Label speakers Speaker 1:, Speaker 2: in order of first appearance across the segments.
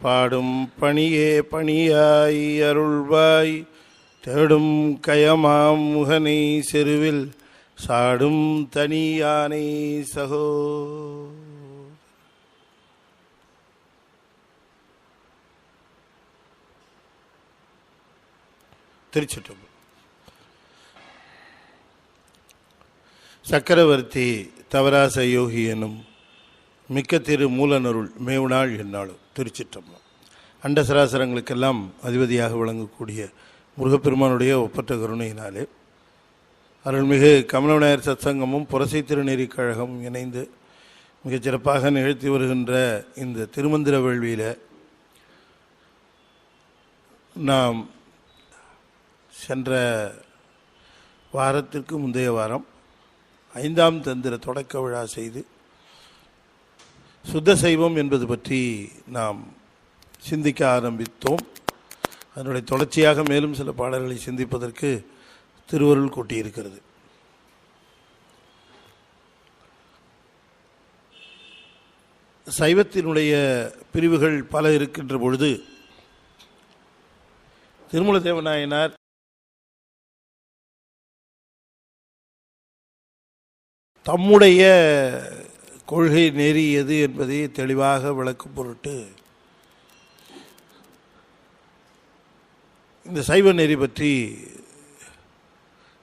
Speaker 1: பாடும் பணியே பணியாய் அருள்வாய் தேடும் கயமாம் முகனை செருவில் சாடும் தனியானை சகோ. திருச்சிற்றம்பலம். சக்கரவர்த்தி தவராச யோகி எனும் மிக்க திரு மூலனருள் மேவுநாள் என்னாலும். திருச்சிற்றம்பலம். அண்ட சராசரங்களுக்கெல்லாம் அதிபதியாக விளங்கக்கூடிய முருகப்பெருமானுடைய ஒப்பற்ற கருணையினாலே அருள்மிகு கமலவிநாயகர் சத்சங்கமும் புரசை திருநெறி கழகமும் இணைந்து மிகச் சிறப்பாக நிகழ்த்தி வருகின்ற இந்த திருமந்திர வேள்வியில் நாம் சென்ற வாரத்திற்கு முந்தைய வாரம் 5ஆம் தந்திர தொடக்க விழா செய்து சுத்த சைவம் என்பது பற்றி நாம் சிந்திக்க ஆரம்பித்தோம். அதனுடைய தொடர்ச்சியாக மேலும் சில பாடல்களை சிந்திப்பதற்கு திருவருள் கூட்டியிருக்கிறது. சைவத்தினுடைய பிரிவுகள் பல இருக்கின்ற பொழுது திருமூல தேவநாயனார் தம்முடைய கொள்கை நெறி எது என்பதை தெளிவாக விளக்கும் பொருட்டு இந்த சைவ நெறி பற்றி,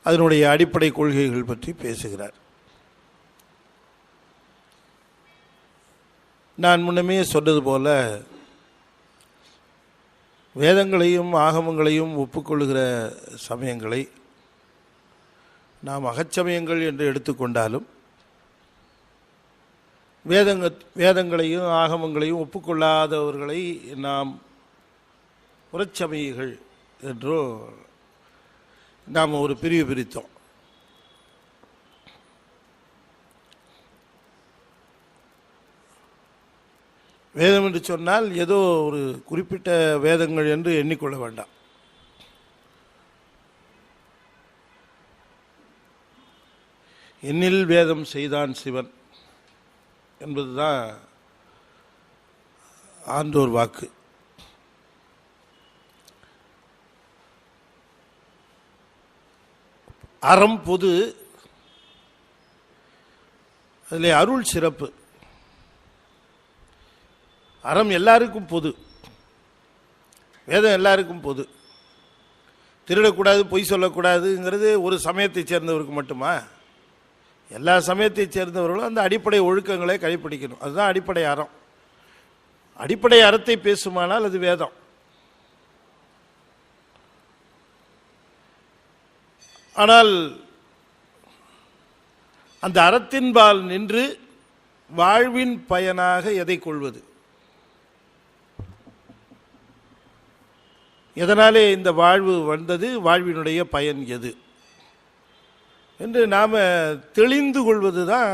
Speaker 1: அதனுடைய அடிப்படை கொள்கைகள் பற்றி பேசுகிறார். நான் முன்னமே சொன்னது போல வேதங்களையும் ஆகமங்களையும் ஒப்புக்கொள்கிற சமயங்களை நாம் அகச்சமயங்கள் என்று எடுத்துக்கொண்டாலும் வேதங்களையும் ஆகமங்களையும் ஒப்புக்கொள்ளாதவர்களை நாம் புறச்சமயிகள் என்றோ நாம் ஒரு பிரிவு பிரித்தோம். வேதம் என்று சொன்னால் ஏதோ ஒரு குறிப்பிட்ட வேதங்கள் என்று எண்ணிக்கொள்ள வேண்டாம். என்னில் வேதம் செய்தான் சிவன் என்பதுதான் ஆண்டோர் வாக்கு. அறம் பொது, அதில் அருள் சிறப்பு. அறம் எல்லாருக்கும் பொது, வேதம் எல்லாருக்கும் பொது. திருடக்கூடாது, பொய் சொல்லக்கூடாதுங்கிறது ஒரு சமயத்தை சேர்ந்தவருக்கு மட்டுமா? எல்லா சமயத்தை சேர்ந்தவர்களும் அந்த அடிப்படை ஒழுக்கங்களை கடைப்பிடிக்கணும். அதுதான் அடிப்படை அறம். அடிப்படை அறத்தை பேசுமானால் அது வேதம். ஆனால் அந்த அறத்தின்பால் நின்று வாழ்வின் பயனாக எதை கொள்வது, எதனாலே இந்த வாழ்வு வந்தது, வாழ்வினுடைய பயன் எது என்று நாம் தெளிந்து கொள்வது தான்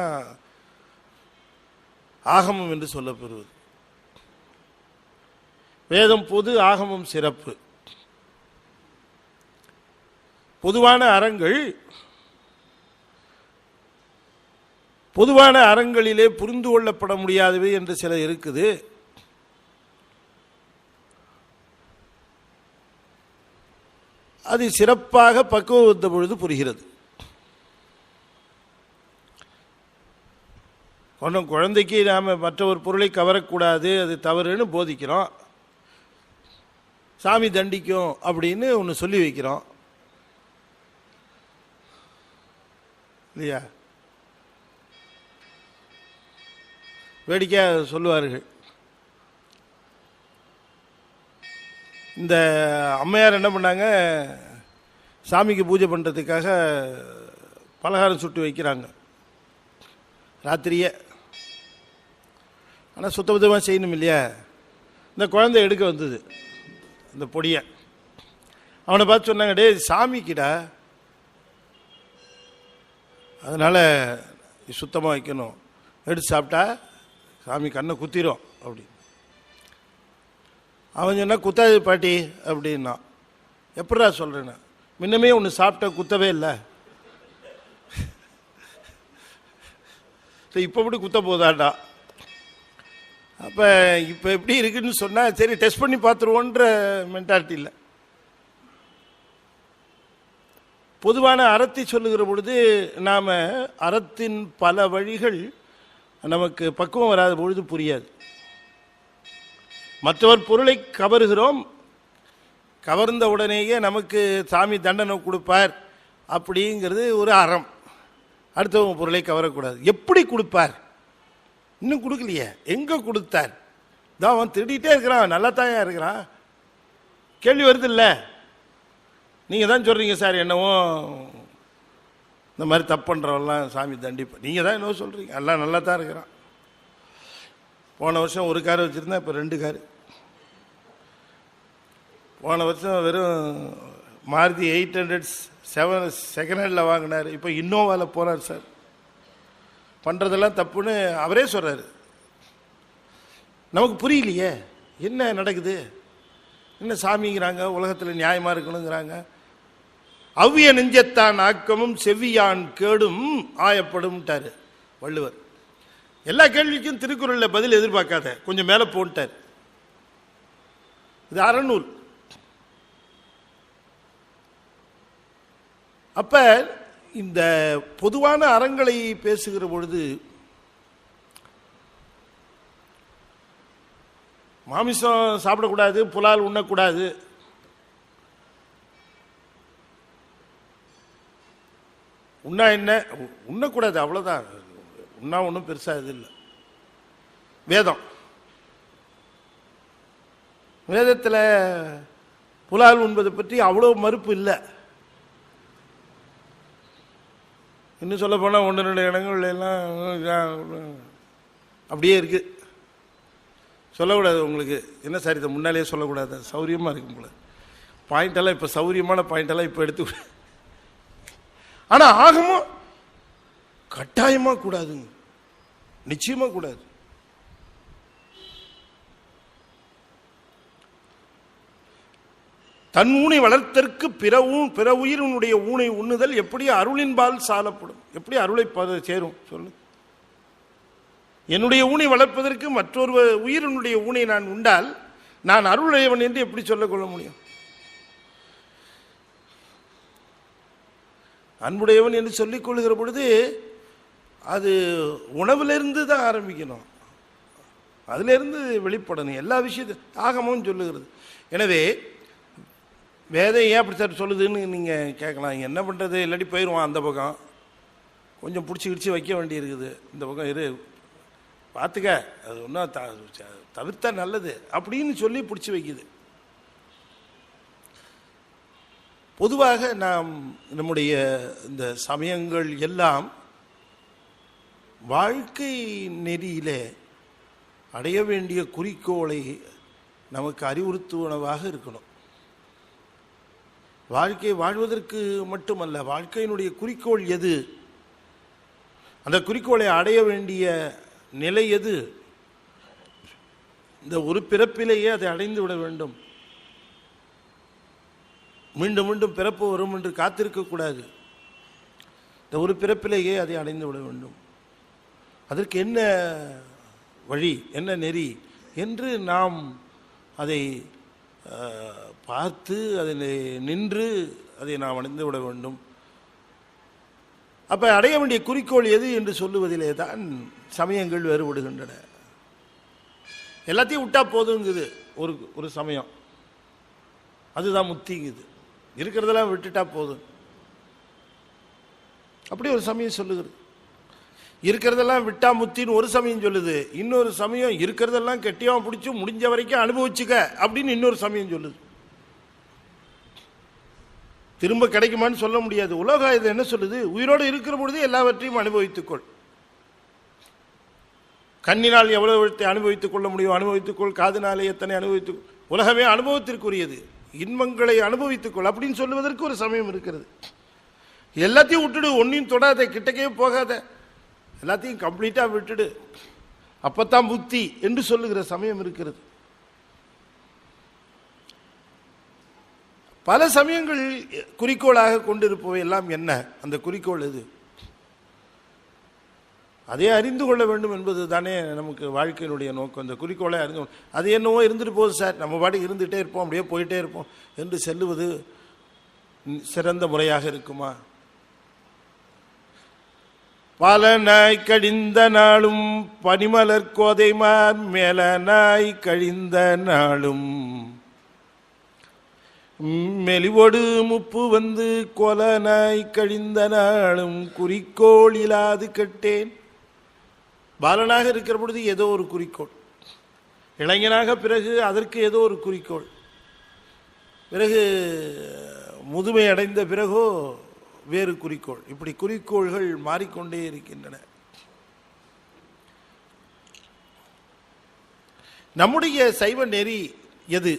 Speaker 1: ஆகமம் என்று சொல்லப்பெறுவது. வேதம் பொது, ஆகமம் சிறப்பு. பொதுவான அறங்கள், பொதுவான அறங்களிலே புரிந்து கொள்ளப்பட முடியாதவை என்று சில இருக்குது. அது சிறப்பாக பக்குவம் வந்த பொழுது புரிகிறது. ஒன்றும் குழந்தைக்கு நாம் மற்ற ஒரு பொருளை கவரக்கூடாது, அது தவறுன்னு போதிக்கிறோம். சாமி தண்டிக்கும் அப்படின்னு ஒன்று சொல்லி வைக்கிறோம் இல்லையா? வேடிக்கையாக சொல்லுவார்கள். இந்த அம்மையார் என்ன பண்ணாங்க, சாமிக்கு பூஜை பண்ணுறதுக்காக பலகாரம் சுட்டு வைக்கிறாங்க ராத்திரியே. ஆனால் சுத்தபத்தமாக செய்யணும் இல்லையா? இந்த குழந்தை எடுக்க வந்தது இந்த பொடியை. அவனை பார்த்து சொன்னாங்க, டே சாமிக்கிடா, அதனால் சுத்தமாக வைக்கணும், எடுத்து சாப்பிட்டா சாமி கண்ணை குத்திரும் அப்படி. அவன் சொன்னால் குத்தாது பாட்டி அப்படின்னா. எப்படா சொல்கிறேன்னா, முன்னமே ஒன்று சாப்பிட்ட குத்தவே இல்லை, இப்போ இப்படி குத்த போதாண்டா. அப்போ இப்போ எப்படி இருக்குன்னு சொன்னால் சரி டெஸ்ட் பண்ணி பார்த்துருவோன்ற மென்டாலிட்டி இல்லை. பொதுவான அறத்தை சொல்லுகிற பொழுது நாம் அறத்தின் பல வழிகள் நமக்கு பக்குவம் வராத பொழுது புரியாது. மற்றவர் பொருளை கவருகிறோம், கவர்ந்த உடனேயே நமக்கு சாமி தண்டனை கொடுப்பார் அப்படிங்கிறது ஒரு அறம். அடுத்தவங்க பொருளை கவரக்கூடாது. எப்படி கொடுப்பார்? இன்னும் கொடுக்கலையே, எங்கே கொடுத்தார்? தான் அவன் திருடிட்டே இருக்கிறான், நல்லா தான் இருக்கிறான். கேள்வி வருது இல்லை? நீங்கள் தான் சொல்கிறீங்க சார் என்னவோ இந்த மாதிரி தப்பு பண்ணுறவெல்லாம் சாமி தண்டிப்பா. நீங்கள் தான் என்னவோ சொல்கிறீங்க, எல்லாம் நல்லா தான் இருக்கிறான். போன வருஷம் ஒரு கார் வச்சுருந்தேன், இப்போ 2 காரு. போன வருஷம் வெறும் மாருதி 807 செகண்ட் ஹேண்டில் வாங்கினார், இப்போ இன்னோவாவில் போனார் சார். பண்ணுறதெல்லாம் தப்புன்னு அவரே சொல்கிறாரு. நமக்கு புரியலையே என்ன நடக்குது, என்ன சாமிங்கிறாங்க, உலகத்தில் நியாயமாக இருக்கணுங்கிறாங்க. அவ்விய நெஞ்சத்தான் ஆக்கமும் செவ்வியான் கேடும் ஆயப்படும்ட்டார் வள்ளுவர். எல்லா கேள்விக்கும் திருக்குறளில் பதில் எதிர்பார்க்காத, கொஞ்சம் மேலே போட்டார். இது அறநூல். அப்ப இந்த பொதுவான அறங்களை பேசுகிற பொழுது மாமிசம் சாப்பிடக்கூடாது, புலால் உண்ணக்கூடாது, உண்ணா என்ன உண்ணக்கூடாது, அவ்வளோதான். உண்ணா ஒன்றும் பெருசாக இது இல்லை. வேதத்தில் புலால் உண்பதை பற்றி அவ்வளோ மறுப்பு இல்லை. இன்னும் சொல்ல போனால் 1-2 இடங்கள் எல்லாம் அப்படியே இருக்கு. சொல்லக்கூடாது. உங்களுக்கு என்ன சார் இதை முன்னாலேயே சொல்லக்கூடாது, சௌரியமாக இருக்கும் போல. பாயிண்டெல்லாம் இப்போ சௌரியமான பாயிண்டெல்லாம் இப்போ எடுத்து. ஆனால் ஆகமும் கட்டாயமாக கூடாதுங்க, நிச்சயமாக கூடாது. தன் ஊனை வளர்த்தற்கு பிற உயிரினுடைய ஊனை உண்ணுதல் எப்படி அருளின்பால் சாலப்படும், எப்படி அருளை சேரும் சொல்லு. என்னுடைய ஊனை வளர்ப்பதற்கு மற்றொரு உயிரினுடைய ஊனை நான் உண்டால் நான் அருளையவன் என்று எப்படி சொல்லிக்கொள்ள முடியும்? அன்புடையவன் என்று சொல்லிக் கொள்ளுகிற பொழுது அது உணவிலிருந்து தான் ஆரம்பிக்கணும், அதிலிருந்து வெளிப்படணும் எல்லா விஷயத்தையும் ஆகமும் சொல்லுகிறது. எனவே வேதம் ஏன் அப்படி சார் சொல்லுதுன்னு நீங்கள் கேட்கலாம். என்ன பண்ணுறது, இல்லாட்டி போயிடுவான் அந்த பக்கம், கொஞ்சம் பிடிச்சி கிடிச்சி வைக்க வேண்டியிருக்குது. இந்த பக்கம் இரு பார்த்துக்க, அது ஒன்றும் தவிர்த்தா நல்லது அப்படின்னு சொல்லி பிடிச்சி வைக்குது. பொதுவாக நாம் நம்முடைய இந்த சமயங்கள் எல்லாம் வாழ்க்கை நெறியிலே அடைய வேண்டிய குறிக்கோளை நமக்கு அறிவுறுத்துவனவாக இருக்கணும். வாழ்க்கை வாழ்வதற்கு மட்டுமல்ல, வாழ்க்கையினுடைய குறிக்கோள் எது, அந்த குறிக்கோளை அடைய வேண்டிய நிலை எது, இந்த ஒரு பிறப்பிலேயே அதை அடைந்து விட வேண்டும். மீண்டும் மீண்டும் பிறப்பு வரும் என்று காத்திருக்கக்கூடாது. இந்த ஒரு பிறப்பிலேயே அதை அடைந்து விட வேண்டும். அதற்கு என்ன வழி, என்ன நெறி என்று நாம் அதை பார்த்து அதில் நின்று அதை நாம் அடைந்து விட வேண்டும். அப்போ அடைய வேண்டிய குறிக்கோள் எது என்று சொல்லுவதிலே தான் சமயங்கள் வேறுபடுகின்றன. எல்லாத்தையும் விட்டா போதுங்குது ஒரு சமயம், அதுதான் முத்திங்குது. இருக்கிறதெல்லாம் விட்டுட்டா போதும் அப்படி ஒரு சமயம் சொல்லுகிறது. இருக்கிறதெல்லாம் விட்டா முத்தின்னு ஒரு சமயம் சொல்லுது. இன்னொரு சமயம் இருக்கிறதெல்லாம் கெட்டியாக பிடிச்சி முடிஞ்ச வரைக்கும் அனுபவிச்சுக்க அப்படின்னு இன்னொரு சமயம் சொல்லுது. திரும்ப கிடைக்குமான்னு சொல்ல முடியாது. உலகம் இது என்ன சொல்லுது, உயிரோடு இருக்கிற பொழுது எல்லாவற்றையும் அனுபவித்துக்கொள். கண்ணினால் எவ்வளவு அனுபவித்துக் கொள்ள முடியும் அனுபவித்துக்கொள், காதினாலே எத்தனை அனுபவித்து, உலகமே அனுபவத்திற்குரியது, இன்பங்களை அனுபவித்துக்கொள் அப்படின்னு சொல்லுவதற்கு ஒரு சமயம் இருக்கிறது. எல்லாத்தையும் விட்டுடு, ஒன்றையும் தொடாத, கிட்டக்கே போகாத, எல்லாத்தையும் கம்ப்ளீட்டா விட்டுடு, அப்பத்தான் புத்தி என்று சொல்லுகிற சமயம் இருக்கிறது. பல சமயங்கள் குறிக்கோளாக கொண்டிருப்பவை எல்லாம் என்ன, அந்த குறிக்கோள் எது? அதை அறிந்து கொள்ள வேண்டும் என்பது தானே நமக்கு வாழ்க்கையினுடைய நோக்கம். இந்த குறிக்கோளை அறிந்து அது என்னவோ இருந்துட்டு போகுது சார், நம்ம பாட்டுக்கு இருந்துகிட்டே இருப்போம், அப்படியே போயிட்டே இருப்போம் என்று செல்லுவது சிறந்த முறையாக இருக்குமா? பல நாய் கழிந்த நாளும் பனிமலர் கோதைமார் மேல நாய் கழிந்த நாளும் மெலிவோடு முப்பு வந்து கொல நாய் கழிந்த நாளும் குறிக்கோள் இல்லாது கெட்டேன். பாலனாக இருக்கிற பொழுது ஏதோ ஒரு குறிக்கோள், இளைஞனாக பிறகு அதற்கு ஏதோ ஒரு குறிக்கோள், பிறகு முதுமை அடைந்த பிறகோ வேறு குறிக்கோள். இப்படி குறிக்கோள்கள் மாறிக்கொண்டே இருக்கின்றன. நம்முடைய சைவ நெறி எது?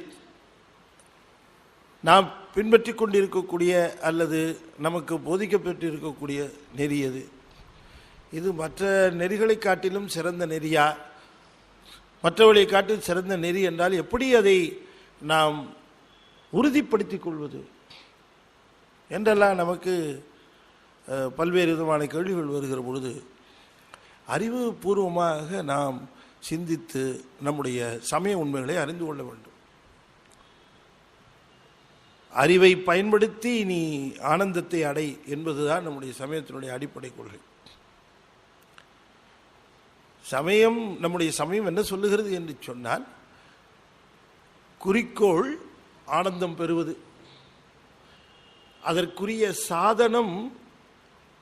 Speaker 1: நாம் பின்பற்றி கொண்டிருக்கக்கூடிய அல்லது நமக்கு போதிக்கப்பட்டு இருக்கக்கூடிய நெறி எது? இது மற்ற நெறிகளை காட்டிலும் சிறந்த நெறியா? மற்றவர்களை காட்டிலும் சிறந்த நெறி என்றால் எப்படி அதை நாம் உறுதிப்படுத்திக் கொள்வது என்றெல்லாம் நமக்கு பல்வேறு விதமான கேள்விகள் வருகிற பொழுது அறிவுபூர்வமாக நாம் சிந்தித்து நம்முடைய சமய உண்மைகளை அறிந்து கொள்ள வேண்டும். அறிவை பயன்படுத்தி நீ ஆனந்தத்தை அடை என்பதுதான் நம்முடைய சமயத்தினுடைய அடிப்படை கொள்கை. சமயம், நம்முடைய சமயம் என்ன சொல்லுகிறது என்று சொன்னால், குறிக்கோள் ஆனந்தம் பெறுவது, அதற்குரிய சாதனம்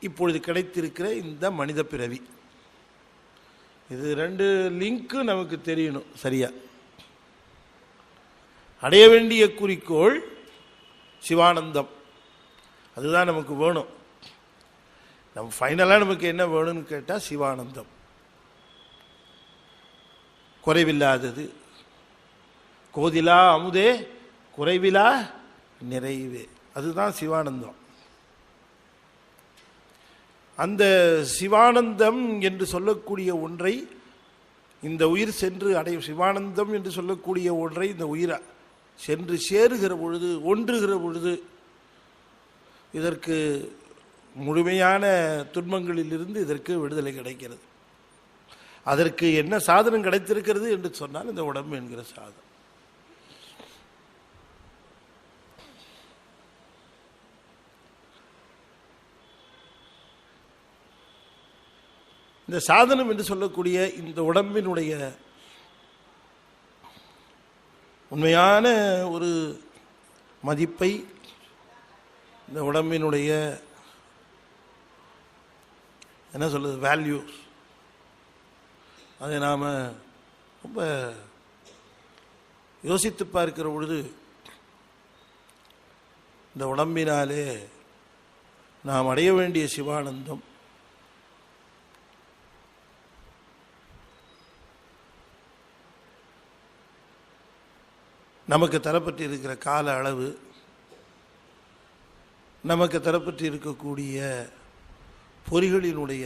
Speaker 1: இப்பொழுது கிடைத்திருக்கிற இந்த மனித பிறவி. இது ரெண்டு லிங்க் நமக்கு தெரியணும் சரியா. அடைய வேண்டிய குறிக்கோள் சிவானந்தம், அதுதான் நமக்கு வேணும். நம்ம ஃபைனலாக நமக்கு என்ன வேணும்னு கேட்டால் சிவானந்தம், குறைவில்லாதது. கோதிலா அமுதே குறைவிலா நிறைவே, அதுதான் சிவானந்தம். அந்த சிவானந்தம் என்று சொல்லக்கூடிய ஒன்றை இந்த உயிர் சென்று அடையும். சிவானந்தம் என்று சொல்லக்கூடிய ஒன்றை இந்த உயிர் சென்று சேருகிற பொழுது, ஒன்றுகிற பொழுது, இதற்கு முழுமையான துன்பங்களிலிருந்து இதற்கு விடுதலை கிடைக்கிறது. அதற்கு என்ன சாதனம் கிடைத்திருக்கிறது என்று சொன்னால் இந்த உடம்பு என்கிற சாதனம். இந்த சாதனம் என்று சொல்லக்கூடிய இந்த உடம்பினுடைய உண்மையான ஒரு மதிப்பை, இந்த உடம்பினுடைய என்ன சொல்றது வேல்யூஸ், அதை நாம் ரொம்ப யோசித்து பார்க்கிற பொழுது இந்த உடம்பினாலே நாம் அடைய வேண்டிய சிவானந்தம் நமக்கு தரப்பட்டு இருக்கிற கால அளவு, நமக்கு தரப்பட்டு இருக்கக்கூடிய பொறிகளினுடைய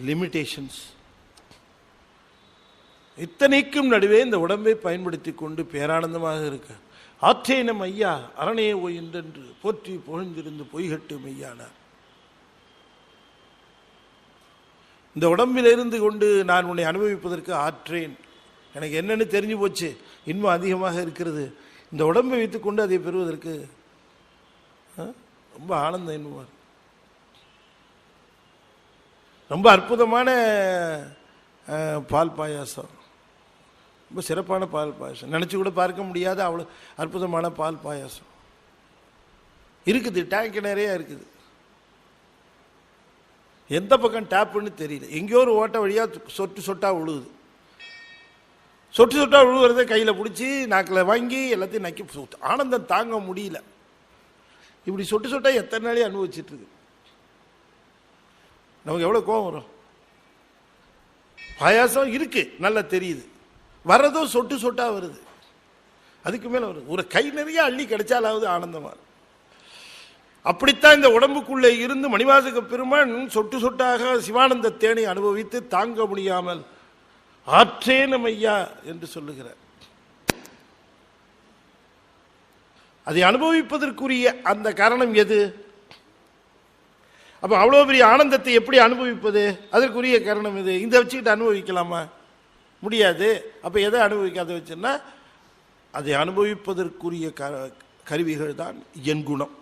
Speaker 1: லிமிட்டேஷன்ஸ், இத்தனைக்கும் நடுவே இந்த உடம்பை பயன்படுத்தி கொண்டு பேரானந்தமாக இருக்க ஆற்றேனம் ஐயா அரணே ஓய்ந்தென்று போற்றி புகழ்ந்திருந்து பொய்கட்டு மெய்யானார். இந்த உடம்பில் இருந்து கொண்டு நான் உன்னை அனுபவிப்பதற்கு ஆற்றேன், எனக்கு என்னன்னு தெரிஞ்சு போச்சு, இன்னும் அதிகமாக இருக்கிறது, இந்த உடம்பை வைத்துக்கொண்டு அதை பெறுவதற்கு ரொம்ப ஆனந்தம் என்னுவார். ரொம்ப அற்புதமான பால் பாயாசம், ரொம்ப சிறப்பான பால் பாயாசம், நினச்சி கூட பார்க்க முடியாத அவ்வளோ அற்புதமான பால் பாயாசம் இருக்குது. டேங்க் நிறைய இருக்குது, எந்த பக்கம் டேப்புன்னு தெரியல, எங்கேயோ ஒரு ஓட்ட வழியாக சொட்டு சொட்டாக விழுகுது. சொட்டு சொட்டா விழுவுறதை கையில் பிடிச்சி நாக்கில் வாங்கி எல்லாத்தையும் நக்கி ஆனந்தம் தாங்க முடியல. இப்படி சொட்டு சொட்டா எத்தனை நாளே அனுபவிச்சுட்டு இருக்கு. நமக்கு எவ்வளோ கோபம் வரும். பாயாசம் இருக்கு நல்லா தெரியுது, வர்றதோ சொட்டு சொட்டா வருது, அதுக்கு மேலே வருது. ஒரு கை நிறைய அள்ளி கிடைச்சாலாவது ஆனந்தமா. அப்படித்தான் இந்த உடம்புக்குள்ளே இருந்து மணிவாசக பெருமான் சொட்டு சொட்டாக சிவானந்த தேனை அனுபவித்து தாங்க முடியாமல் ஆற்றேனம் ஐயா என்று சொல்லுகிறார். அதை அனுபவிப்பதற்குரிய அந்த காரணம் எது? அப்ப அவ்வளவு பெரிய ஆனந்தத்தை எப்படி அனுபவிப்பது? அதற்குரிய காரணம் இது. இதை வச்சுக்கிட்டு அனுபவிக்கலாமா? முடியாது. அப்ப எதை அனுபவிக்காத வச்சுன்னா அதை அனுபவிப்பதற்குரிய கருவிகள் தான் என் குணம்.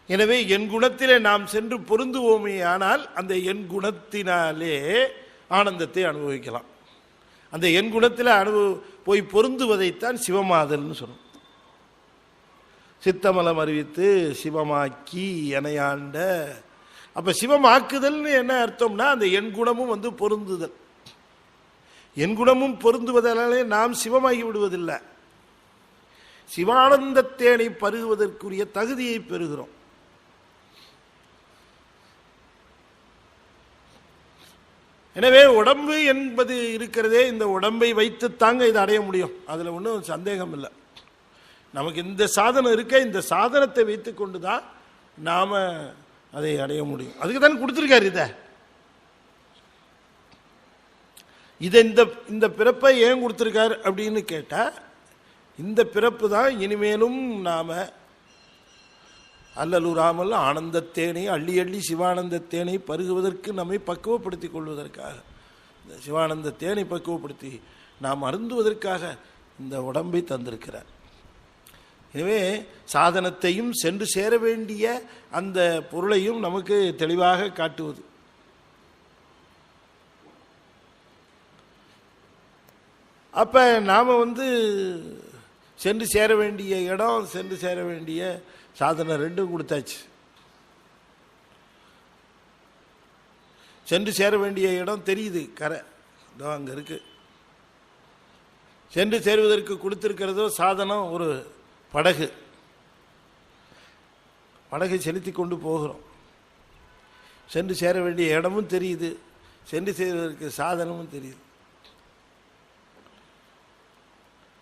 Speaker 1: எனவே என் குணத்திலே நாம் சென்று பொருந்துவோமே ஆனால் அந்த என் குணத்தினாலே ஆனந்தத்தை அனுபவிக்கலாம். அந்த என் குணத்தில் போய் பொருந்துவதைத்தான் சிவமாதல்னு சொல்லும். சித்தமலம் அறிவித்து சிவமாக்கி எனையாண்ட. அப்ப சிவமாக்குதல்னு என்ன அர்த்தம்னா அந்த என் குணமும் பொருந்துதல். என் குணமும் பொருந்துவதாலே நாம் சிவமாகி விடுவதில்லை, சிவானந்தத்தேனை பருகுவதற்குரிய தகுதியை பெறுகிறோம். எனவே உடம்பு என்பது இருக்கிறதே, இந்த உடம்பை வைத்து தாங்க இதை அடைய முடியும். அதுல ஒன்றும் சந்தேகம் இல்லை. நமக்கு இந்த சாதனம் இருக்க, இந்த சாதனத்தை வைத்து கொண்டு தான் நாம அதை அடைய முடியும். அதுக்கு தான் கொடுத்துருக்காரு இதை இந்த பிறப்பை ஏன் கொடுத்துருக்காரு அப்படின்னு கேட்டா, இந்த பிறப்பு தான் இனிமேலும் நாம அல்லலுறாமல் ஆனந்தத்தேனை அள்ளி அள்ளி சிவானந்தத்தேனை பருகுவதற்கு நம்மை பக்குவப்படுத்திக் கொள்வதற்காக, இந்த சிவானந்தத்தேனை பக்குவப்படுத்தி நாம் அருந்துவதற்காக இந்த உடம்பை தந்திருக்கிறார். எனவே சாதனத்தையும் சென்று சேர வேண்டிய அந்த பொருளையும் நமக்கு தெளிவாக காட்டுவது. அப்ப நாம சென்று சேர வேண்டிய இடம், சென்று சேர வேண்டிய சாதனை ரெண்டும் கொடுத்தாச்சு. சென்று சேர வேண்டிய இடம் தெரியுது, கரை இதோ அங்க இருக்கு. சென்று சேருவதற்கு கொடுத்திருக்கிறதோ சாதனம் ஒரு படகு. படகை செலுத்தி கொண்டு போகிறோம். சென்று சேர வேண்டிய இடமும் தெரியுது, சென்று சேருவதற்கு சாதனமும் தெரியுது.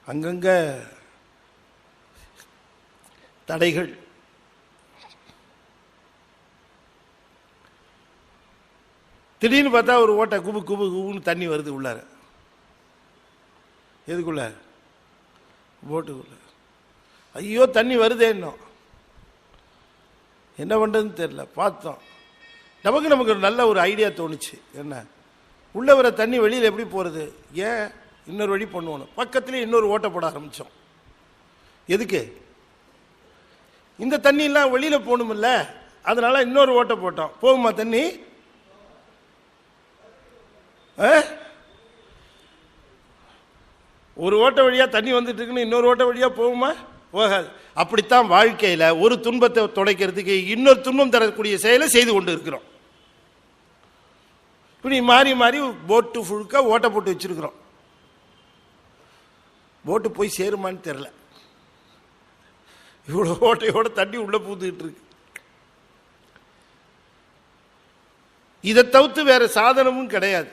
Speaker 1: அங்கங்க தடைகள். திடீர்னு பார்த்தா ஒரு ஓட்டை குபு குபு குபுன்னு தண்ணி வருது உள்ளார. எதுக்குள்ள? போட்டுக்குள்ள. ஐயோ தண்ணி வருதே, இன்னும் என்ன பண்றதுன்னு தெரியல. பார்த்தோம், நமக்கு நல்ல ஒரு ஐடியா தோணுச்சு. என்ன, உள்ள வர தண்ணி வெளியில் எப்படி போறது? ஏன் இன்னொரு வழி பண்ணுவோம். பக்கத்துலேயே இன்னொரு ஓட்டை போட ஆரம்பிச்சோம். எதுக்கு? இந்த தண்ணி எல்லாம் வெளியில போகணுமில்ல, அதனால இன்னொரு ஓட்டை போட்டோம். போகுமா தண்ணி? ஒரு ஓட்ட வழியா தண்ணி வந்துட்டு இருக்குன்னு இன்னொரு ஓட்ட வழியா போகுமா? போகாது. அப்படித்தான் வாழ்க்கையில ஒரு துன்பத்தை துடைக்கிறதுக்கு இன்னொரு துன்பம் தரக்கூடிய செயலை செய்து கொண்டு இருக்கிறோம். இப்படி மாறி மாறி போட்டு ஃபுல்கா ஓட்ட போட்டு வச்சிருக்கிறோம். போட்டு போய் சேருமான்னு தெரியல. இவ்வளவு ஓட்டையோட தண்ணி உள்ள பூந்துகிட்டு இருக்கு. இதை தவிர்த்து வேற சாதனமும் கிடையாது.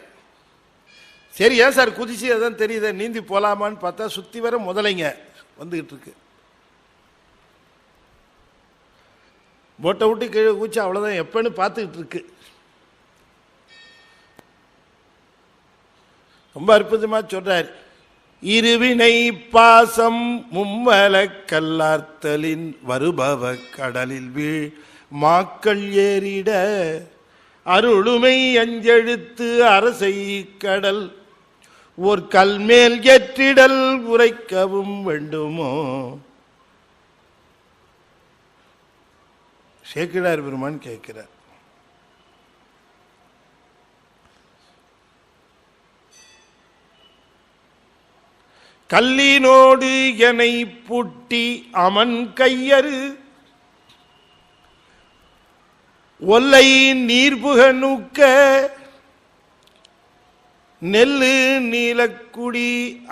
Speaker 1: சரி, ஏன் சார் குதிச்சு அதான் தெரியுத நீந்தி போலாமான்னு பார்த்தா சுத்தி வர முதலைங்க வந்துகிட்டு இருக்கு. போட்டை விட்டு கீழே கூச்சு அவ்வளவுதான், எப்பன்னு பார்த்துக்கிட்டு இருக்கு. ரொம்ப அற்புதமா சொல்றார். இருவினை பாசம் மும்மல கல்லார்த்தலின் வருபவ கடலில் வீழ் மாக்கள் ஏறிட அருளுமை அஞ்செழுத்து அரசை கடல் ஓர் கல்மேல் ஏற்றிடல் உரைக்கவும் வேண்டுமோ? சேக்கிழார் பெருமான் கேட்கிறார். கல்லினோடு எனை பூட்டி அமன் கையறு ஒல்லை நீர்புக நூக்க நெல்லு நீலக்குடி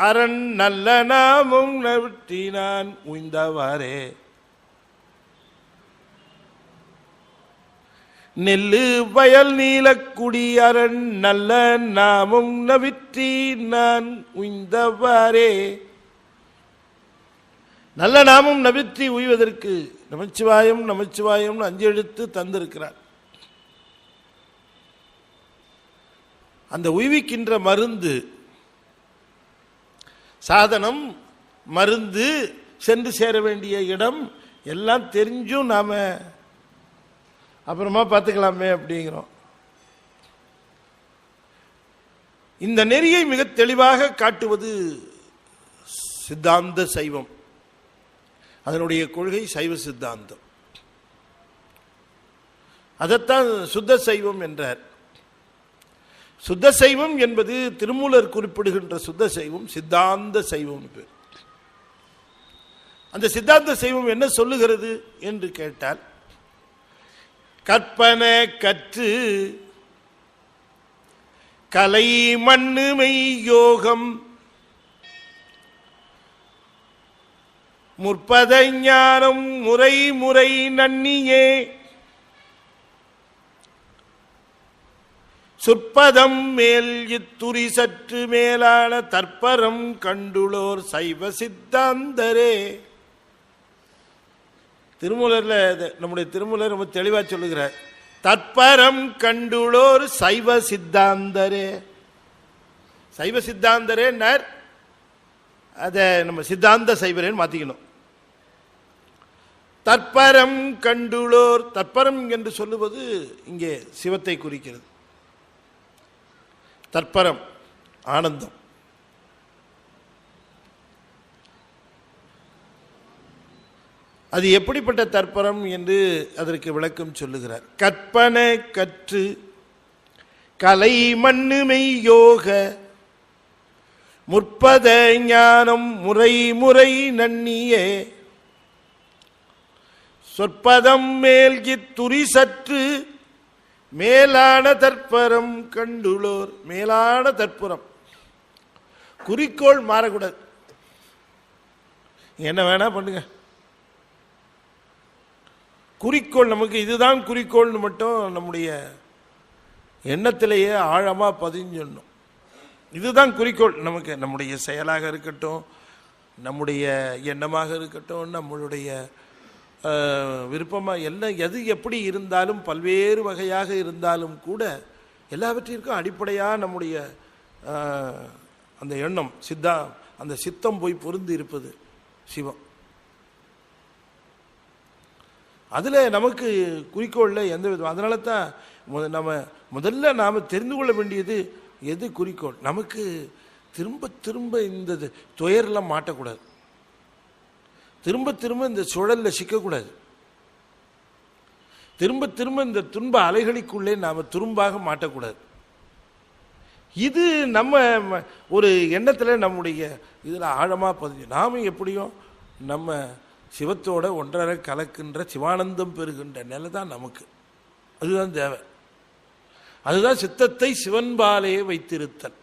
Speaker 1: அரண் நல்ல நாமும் நவிற்றினான் உய்ந்தவாறே. நெல்லு வயல் நீலக்குடி அரண் நல்ல நாமும் நவிற்றி நான் உய்ந்தவாறே. நல்ல நாமும் நவிற்றி உய்வதற்கு நமச்சிவாயம் நமச்சிவாயம் 5 எழுத்து தந்திருக்கிறார். அந்த உய்விக்கின்ற மருந்து சாதனம், மருந்து, சென்று சேர வேண்டிய இடம் எல்லாம் தெரிஞ்சும் நாம அப்புறமா பார்த்துக்கலாமே அப்படிங்கிறோம். இந்த நெறியை மிக தெளிவாக காட்டுவது சித்தாந்த சைவம். அதனுடைய கொள்கை சைவ சித்தாந்தம். அதைத்தான் சுத்த சைவம் என்றார். சுத்த சைவம் என்பது திருமூலர் குறிப்பிடுகின்ற சுத்த சைவம் சித்தாந்த சைவம். அந்த சித்தாந்த சைவம் என்ன சொல்லுகிறது என்று கேட்டால், கற்பனை கற்று கலை மண்ணுமை யோகம் முற்பத ஞானம் முறை முறை நன்னியே சொற்பதம் மேல் இத்துரி சற்று மேலான தற்பரம் கண்டுளோர் சைவ சித்தாந்தரே. திருமூலர்ல நம்முடைய திருமூலர் ரொம்ப தெளிவா சொல்லுகிறார், தற்பரம் கண்டுளோர் சைவ சித்தாந்தரே. சைவ சித்தாந்தரே அதை நம்ம சித்தாந்த சைவரேன்னு மாத்திக்கணும். தற்பரம் கண்டுளோர், தற்பரம் என்று சொல்லுவது இங்கே சிவத்தை குறிக்கிறது. தற்பரம் ஆனந்தம். அது எப்படிப்பட்ட தற்பரம் என்று அதற்கு விளக்கம் சொல்லுகிறார். கற்பனை கற்று கலை மண்ணுமை யோக முற்பத ஞானம் முறை முறை நன்னியே சொற்பதம் மேல் இத்துரி சற்று மேலான தற்பரம் கண்டுளோர். மேலான தற்பரம், குறிக்கோள் மாறக்கூடாது. என்ன வேணா பண்ணுங்க, குறிக்கோள் நமக்கு இதுதான் குறிக்கோள்னு மட்டும் நம்முடைய எண்ணத்திலேயே ஆழமா பதிஞ்சிடணும். இதுதான் குறிக்கோள் நமக்கு. நம்முடைய செயலாக இருக்கட்டும், நம்முடைய எண்ணமாக இருக்கட்டும், நம்மளுடைய விருப்பமாக எல்லாம் எது எப்படி இருந்தாலும், பல்வேறு வகையாக இருந்தாலும் கூட எல்லாவற்றிற்கும் அடிப்படையாக நம்முடைய அந்த எண்ணம் அந்த சித்தம் போய் பொருந்தி இருப்பது சிவம். அதில் நமக்கு குறிக்கோளில் எந்த விதம். அதனால தான் நம்ம முதல்ல நாம் தெரிந்து கொள்ள வேண்டியது எது குறிக்கோள். நமக்கு திரும்ப திரும்ப இந்த துயரெல்லாம் மாட்டக்கூடாது, திரும்ப திரும்ப இந்த சுழலில் சிக்கக்கூடாது, திரும்ப திரும்ப இந்த துன்ப அலைகளுக்குள்ளே நாம் துரும்பாக மாட்டக்கூடாது. இது நம்ம ஒரு எண்ணத்தில் நம்முடைய இதில் ஆழமாக பதிஞ்சு நாமும் எப்படியும் நம்ம சிவத்தோட ஒன்றரை கலக்கின்ற சிவானந்தம் பெறுகின்ற நிலை தான் நமக்கு. அதுதான் தேவை. அதுதான் சித்தத்தை சிவன்பாலே வைத்திருத்தல்.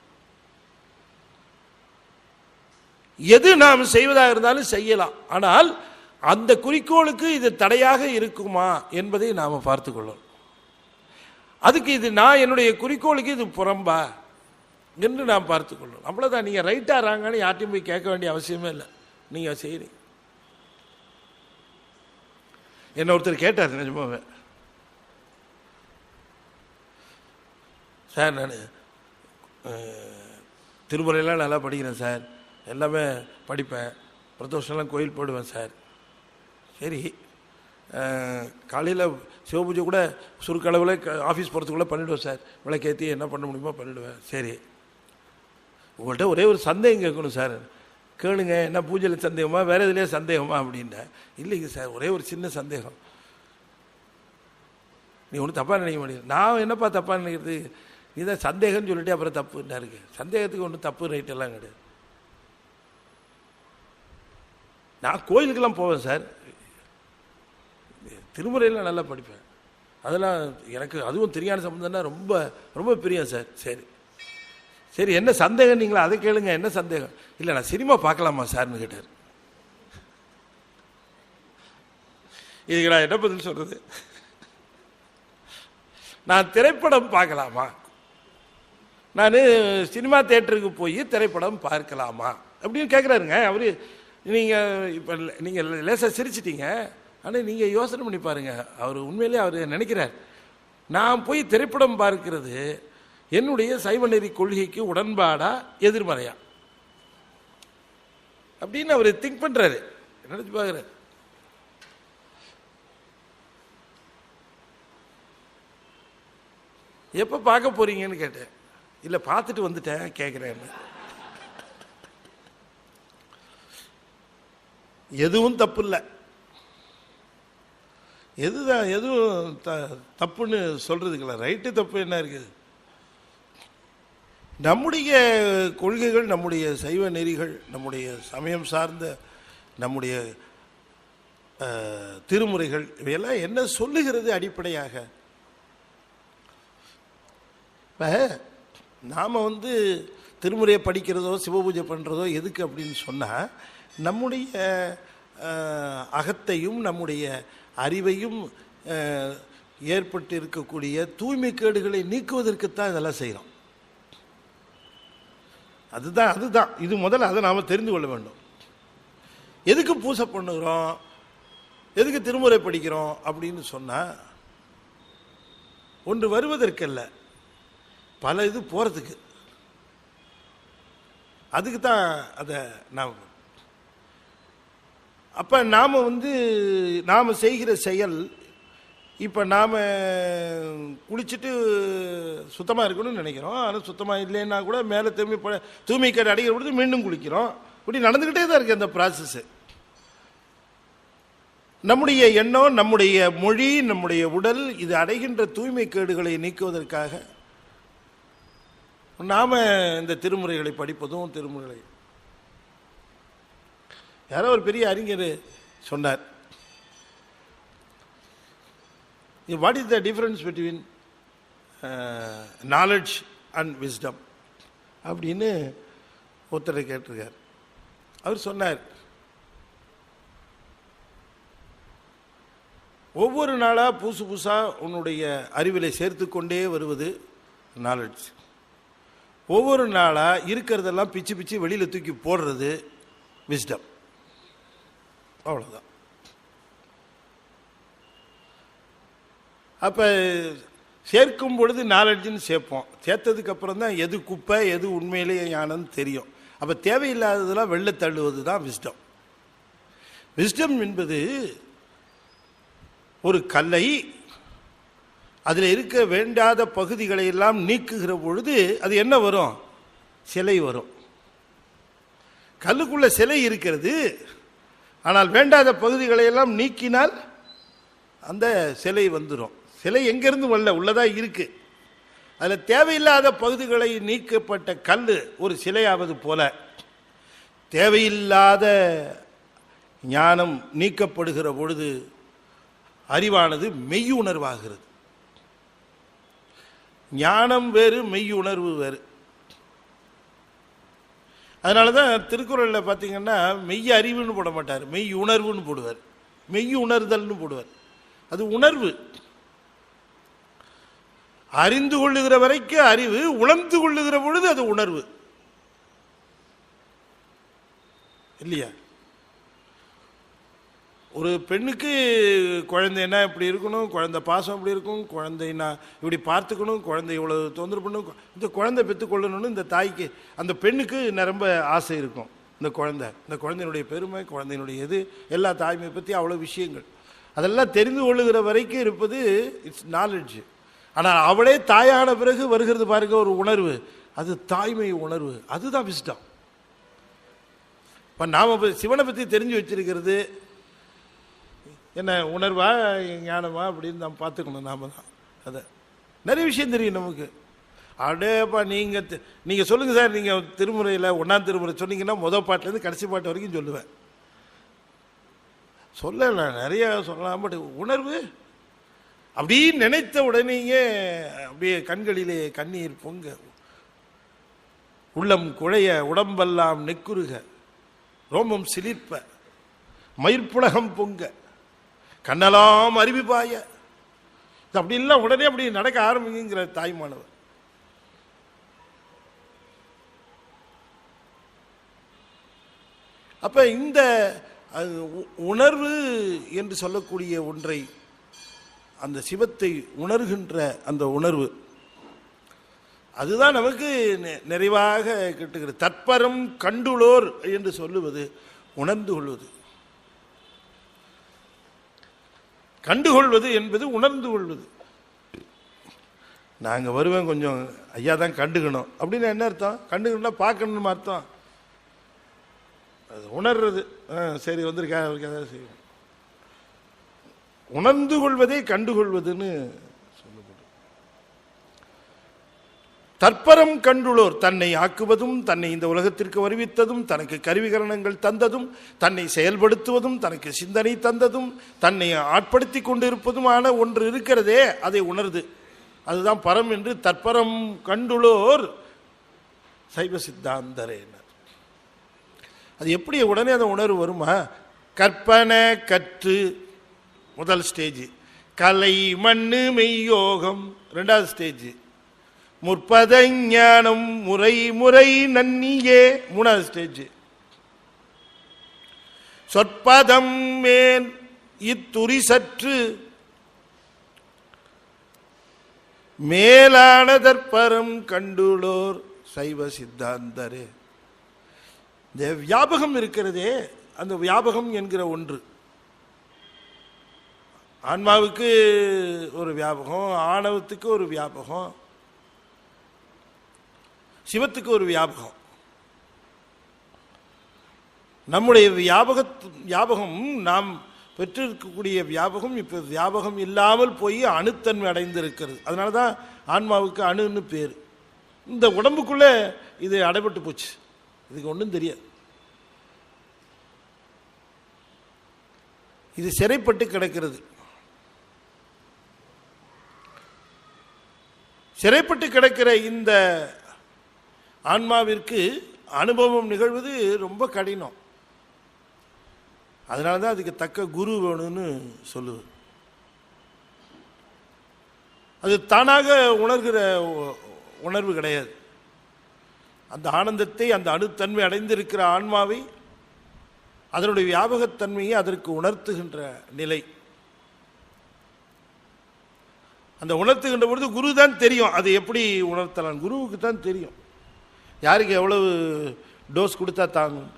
Speaker 1: எது நாம் செய்வதாக இருந்தாலும் செய்யலாம், ஆனால் அந்த குறிக்கோளுக்கு இது தடையாக இருக்குமா என்பதை நாம் பார்த்து கொள்ளணும். அதுக்கு இது நான் என்னுடைய குறிக்கோளுக்கு இது புறம்பா என்று நாம் பார்த்து கொள்ளணும். அவ்வளோதான். நீங்கள் ரைட்டாக ராங்கன்னு யார்ட்டையும் போய் கேட்க வேண்டிய அவசியமே இல்லை. நீங்கள் செய்கிறீங்க. என்ன ஒருத்தர் கேட்டார் நிஜமாவே, சார் நான் திருமுறையெல்லாம் நல்லா படிக்கிறேன் சார், எல்லாமே படிப்பேன், பிரதோஷம்லாம் கோயில் போடுவேன் சார். சரி, காலையில் சிவபூஜை கூட சுருக்களவில் ஆஃபீஸ் போகிறதுக்குள்ளே பண்ணிவிடுவேன் சார், விளக்கேற்றி என்ன பண்ண முடியுமோ பண்ணிவிடுவேன். சரி, உங்கள்கிட்ட ஒரே ஒரு சந்தேகம் கேட்கணும் சார். கேளுங்க. என்ன பூஜையில் சந்தேகமா வேறு எதுலேயே சந்தேகமா அப்படின்னேன். இல்லைங்க சார், ஒரே ஒரு சின்ன சந்தேகம். நீ ஒன்றும் தப்பாக நினைக்க மாட்டேங்குது. நான் என்னப்பா தப்பாக நினைக்கிறது, நீதான் சந்தேகம்னு சொல்லிட்டு அப்புறம் தப்புன்னா இருக்கு. சந்தேகத்துக்கு ஒன்றும் தப்பு ரைட்டெல்லாம் கிடையாது. நான் கோயிலுக்கெல்லாம் போவேன் சார், திருமுறையெல்லாம் நல்லா படிப்பேன், அதெல்லாம் எனக்கு அதுவும் தெரியாத சம்பந்தம்னா ரொம்ப ரொம்ப பிரியம் சார். சரி சரி, என்ன சந்தேகம் நீங்களா அதை கேளுங்க. என்ன சந்தேகம்? இல்லை, நான் சினிமா பார்க்கலாமா சார்னு கேட்டார். இதுக்கு நான் என்ன பதில் சொல்றது? நான் திரைப்படம் பார்க்கலாமா, நான் சினிமா தியேட்டருக்கு போய் திரைப்படம் பார்க்கலாமா அப்படின்னு கேட்குறாருங்க அவரு. நீங்கள் இப்போ நீங்கள் லேசாக சிரிச்சிட்டீங்க, ஆனால் நீங்கள் யோசனை பண்ணி பாருங்கள். அவர் உண்மையிலே அவர் நினைக்கிறார், நான் போய் திரைப்படம் பார்க்கிறது என்னுடைய சைவ நெறி கொள்கைக்கு உடன்பாடா எதிர்மறையா அப்படின்னு அவர் திங்க் பண்றாரு, நினைச்சு பார்க்குறாரு. எப்போ பார்க்க போறீங்கன்னு கேட்டேன். இல்லை பார்த்துட்டு வந்துட்டேன் கேட்குறேன். எதுவும் தப்பு இல்லை, எதுவும் தப்புன்னு சொல்றதுக்குல ரைட்டு தப்பு என்ன இருக்குது? நம்முடைய கொள்கைகள், நம்முடைய சைவ நெறிகள், நம்முடைய சமயம் சார்ந்த நம்முடைய திருமுறைகள் இவையெல்லாம் என்ன சொல்லுகிறது அடிப்படையாக? இப்போ நாம் திருமுறையை படிக்கிறதோ சிவபூஜை பண்ணுறதோ எதுக்கு அப்படின்னு சொன்னால், நம்முடைய அகத்தையும் நம்முடைய அறிவையும் ஏற்பட்டு இருக்கக்கூடிய தூய்மை கேடுகளை நீக்குவதற்குத்தான் இதெல்லாம் செய்கிறோம். அதுதான் இது முதல்ல அதை நாம் தெரிந்து கொள்ள வேண்டும். எதுக்கு பூசை பண்ணுகிறோம், எதுக்கு திருமுறை படிக்கிறோம் அப்படின்னு சொன்னால், ஒன்று வருவதற்கல்ல, பல இது போகிறதுக்கு. அதுக்கு தான் அதை நாம். அப்போ நாம் செய்கிற செயல், இப்போ நாம் குளிச்சுட்டு சுத்தமாக இருக்கணும்னு நினைக்கிறோம். ஆனால் சுத்தமாக இல்லைன்னா கூட மேலே தூய்மைக்கேடு அடைகிற பொழுது மீண்டும் குளிக்கிறோம். இப்படி நடந்துக்கிட்டே தான் இருக்குது அந்த ப்ராசஸ்ஸு. நம்முடைய எண்ணம், நம்முடைய மொழி, நம்முடைய உடல் இது அடைகின்ற தூய்மை கேடுகளை நீக்குவதற்காக நாம் இந்த திருமுறைகளை படிப்பதும், திருமுறைகளை யாரோ ஒரு பெரிய அறிஞர் சொன்னார், what is the difference between knowledge and wisdom அப்படின்னு ஒருத்தரை கேட்டிருக்கார். அவர் சொன்னார், ஒவ்வொரு நாளாக புதுசாக உன்னுடைய அறிவிலை சேர்த்து கொண்டே வருவது நாலெட்ஜ். ஒவ்வொரு நாளாக இருக்கிறதெல்லாம் பிச்சு பிச்சு வெளியில் தூக்கி போடுறது விஸ்டம். அவ்வளோதான். அப்போ சேர்க்கும் பொழுது நாலெட்ஜுன்னு சேர்ப்போம். சேர்த்ததுக்கு அப்புறம் தான் எது குப்பை எது உண்மையிலேயே ஞானம்னு தெரியும். அப்போ தேவையில்லாததெல்லாம் வெளில தள்ளுவது தான் விஸ்டம். விஸ்டம் என்பது ஒரு கல்லை அதில் இருக்க வேண்டாத பகுதிகளை எல்லாம் நீக்குகிற பொழுது அது என்ன வரும்? சிலை வரும். கல்லுக்குள்ள சிலை இருக்கிறது, ஆனால் வேண்டாத பகுதிகளை எல்லாம் நீக்கினால் அந்த சிலை வந்துடும். சிலை எங்கிருந்து வரல, உள்ளதா இருக்கு. அதில் தேவையில்லாத பகுதிகளை நீக்கப்பட்ட கல் ஒரு சிலையாவது போல தேவையில்லாத ஞானம் நீக்கப்படுகிற பொழுது அறிவானது மெய்யுணர்வாகிறது. ஞானம் வேறு, மெய்யுணர்வு வேறு. அதனால தான் திருக்குறளில் பார்த்தீங்கன்னா மெய் அறிவுன்னு போட மாட்டார், மெய் உணர்வுன்னு போடுவார், மெய் உணர்தல்னு போடுவார். அது உணர்வு. அறிந்து கொள்ளுகிற வரைக்கும் அறிவு, உணர்ந்து கொள்ளுகிற பொழுது அது உணர்வு இல்லையா? ஒரு பெண்ணுக்கு குழந்தைன்னா இப்படி இருக்கணும், குழந்தை பாசம் இப்படி இருக்கும், குழந்தைன்னா இப்படி பார்த்துக்கணும், குழந்தை இவ்வளோ தொந்தரவு பண்ணணும், இந்த குழந்தை பெற்றுக்கொள்ளணும்னு இந்த தாய்க்கு, அந்த பெண்ணுக்கு ரொம்ப ஆசை இருக்கும். இந்த குழந்தையினுடைய பெருமை, குழந்தையினுடைய இது எல்லா தாய்மையை பற்றி அவ்வளோ விஷயங்கள் அதெல்லாம் தெரிந்து கொள்ளுகிற வரைக்கும் இருப்பது இட்ஸ் நாலெட்ஜ். ஆனால் அவளே தாயான பிறகு வருகிறது பாருங்க ஒரு உணர்வு, அது தாய்மை உணர்வு, அதுதான் விஸ்டம். இப்போ நாம் சிவனை பற்றி தெரிஞ்சு வச்சிருக்கிறது என்ன, உணர்வா ஞானமா அப்படின்னு நாம் பார்த்துக்கணும். நாம் தான் அதை நிறைய விஷயம் தெரியும் நமக்கு. அடேப்பா நீங்கள் சொல்லுங்கள் சார், நீங்கள் திருமுறையில் 1ஆம் திருமுறை சொன்னீங்கன்னா முதல் பாட்டிலேருந்து கடைசி பாட்டு வரைக்கும் சொல்லுவேன். சொல்லலாம், நிறைய சொல்லலாம். பட் உணர்வு அப்படின்னு நினைத்த உடனேயே அப்படியே கண்களிலே கண்ணீர் பொங்க, உள்ளம் குழைய, உடம்பெல்லாம் நெக்குருக, ரோமம் சிலிர்ப்ப, மயிர்ப்புலகம் பொங்க, கண்ணெல்லாம் அருவிபாய, அப்படி இல்லை உடனே அப்படி நடக்க ஆரம்பிங்கிற தாய்மானவர். அப்ப இந்த உணர்வு என்று சொல்லக்கூடிய ஒன்றை, அந்த சிவத்தை உணர்கின்ற அந்த உணர்வு, அதுதான் நமக்கு நிறைவாக கிட்டுகிறது. தற்பரம் கண்டுளோர் என்று சொல்லுவது உணர்ந்து கொள்வது. கண்டுகொள்வது என்பது உணர்ந்து கொள்வது. நாங்கள் வருவேன், கொஞ்சம் ஐயா தான் கண்டுக்கணும் அப்படின்னு என்ன அர்த்தம்? கண்டுக்கணும்னா பார்க்கணும்னு அர்த்தம். அது உணர்றது. சரி வந்திருக்கா, அவருக்கு ஏதாவது செய்வோம். உணர்ந்து கொள்வதே கண்டுகொள்வதுன்னு சொல்லப்படும். தற்பரம் கண்டுள்ளோர் தன்னை ஆக்குவதும், தன்னை இந்த உலகத்திற்கு வருவித்ததும், தனக்கு கருவிகரணங்கள் தந்ததும், தன்னை செயல்படுத்துவதும், தனக்கு சிந்தனை தந்ததும், தன்னை ஆட்படுத்தி கொண்டிருப்பதுமான ஒன்று இருக்கிறதே, அதை உணர்து. அதுதான் பரம் என்று தற்பரம் கண்டுள்ளோர் சைவ சித்தாந்தரேனர். அது எப்படி உடனே அந்த உணர்வு வருமா? கற்பனை கற்று முதல் ஸ்டேஜ், கலை மண்ணு மெய்யோகம் ரெண்டாவது ஸ்டேஜ், முற்பத ஞானம் முறை முறை நன்னியே மூணாவது ஸ்டேஜ், சொற்பதம் மேல் இத்துரி சற்று மேலான தற்பரம் கண்டுளோர் சைவ சித்தாந்தரே. இந்த வியாபகம் இருக்கிறதே, அந்த வியாபகம் என்கிற ஒன்று ஆன்மாவுக்கு ஒரு வியாபகம், ஆணவத்துக்கு ஒரு வியாபகம், சிவத்துக்கு ஒரு வியாபகம். நம்முடைய வியாபகம் நாம் பெற்றிருக்கக்கூடிய வியாபகம் இப்போ வியாபகம் இல்லாமல் போய் அணுத்தன்மை அடைந்து இருக்கிறது. அதனால தான் ஆன்மாவுக்கு அணுன்னு பேர். இந்த உடம்புக்குள்ளே இது அடைபட்டு போச்சு, இதுக்கு ஒன்றும் தெரியாது. இது சிறைப்பட்டு கிடக்கிறது. சிறைப்பட்டு கிடக்கிற இந்த ஆன்மாவிற்கு அனுபவம் நிகழ்வது ரொம்ப கடினம். அதனால தான் அதுக்கு தக்க குரு வேணும்னு சொல்லுவது. அது தானாக உணர்கிற உணர்வு கிடையாது. அந்த ஆனந்தத்தை, அந்த அணுத்தன்மை அடைந்திருக்கிற ஆன்மாவை, அதனுடைய வியாபகத்தன்மையை அதற்கு உணர்த்துகின்ற நிலை. அந்த உணர்த்துகின்ற பொழுது குரு தான் தெரியும் அது எப்படி உணர்த்தலாம். குருவுக்கு தான் தெரியும் யாருக்கு எவ்வளவு டோஸ் கொடுத்தா தாங்கும்.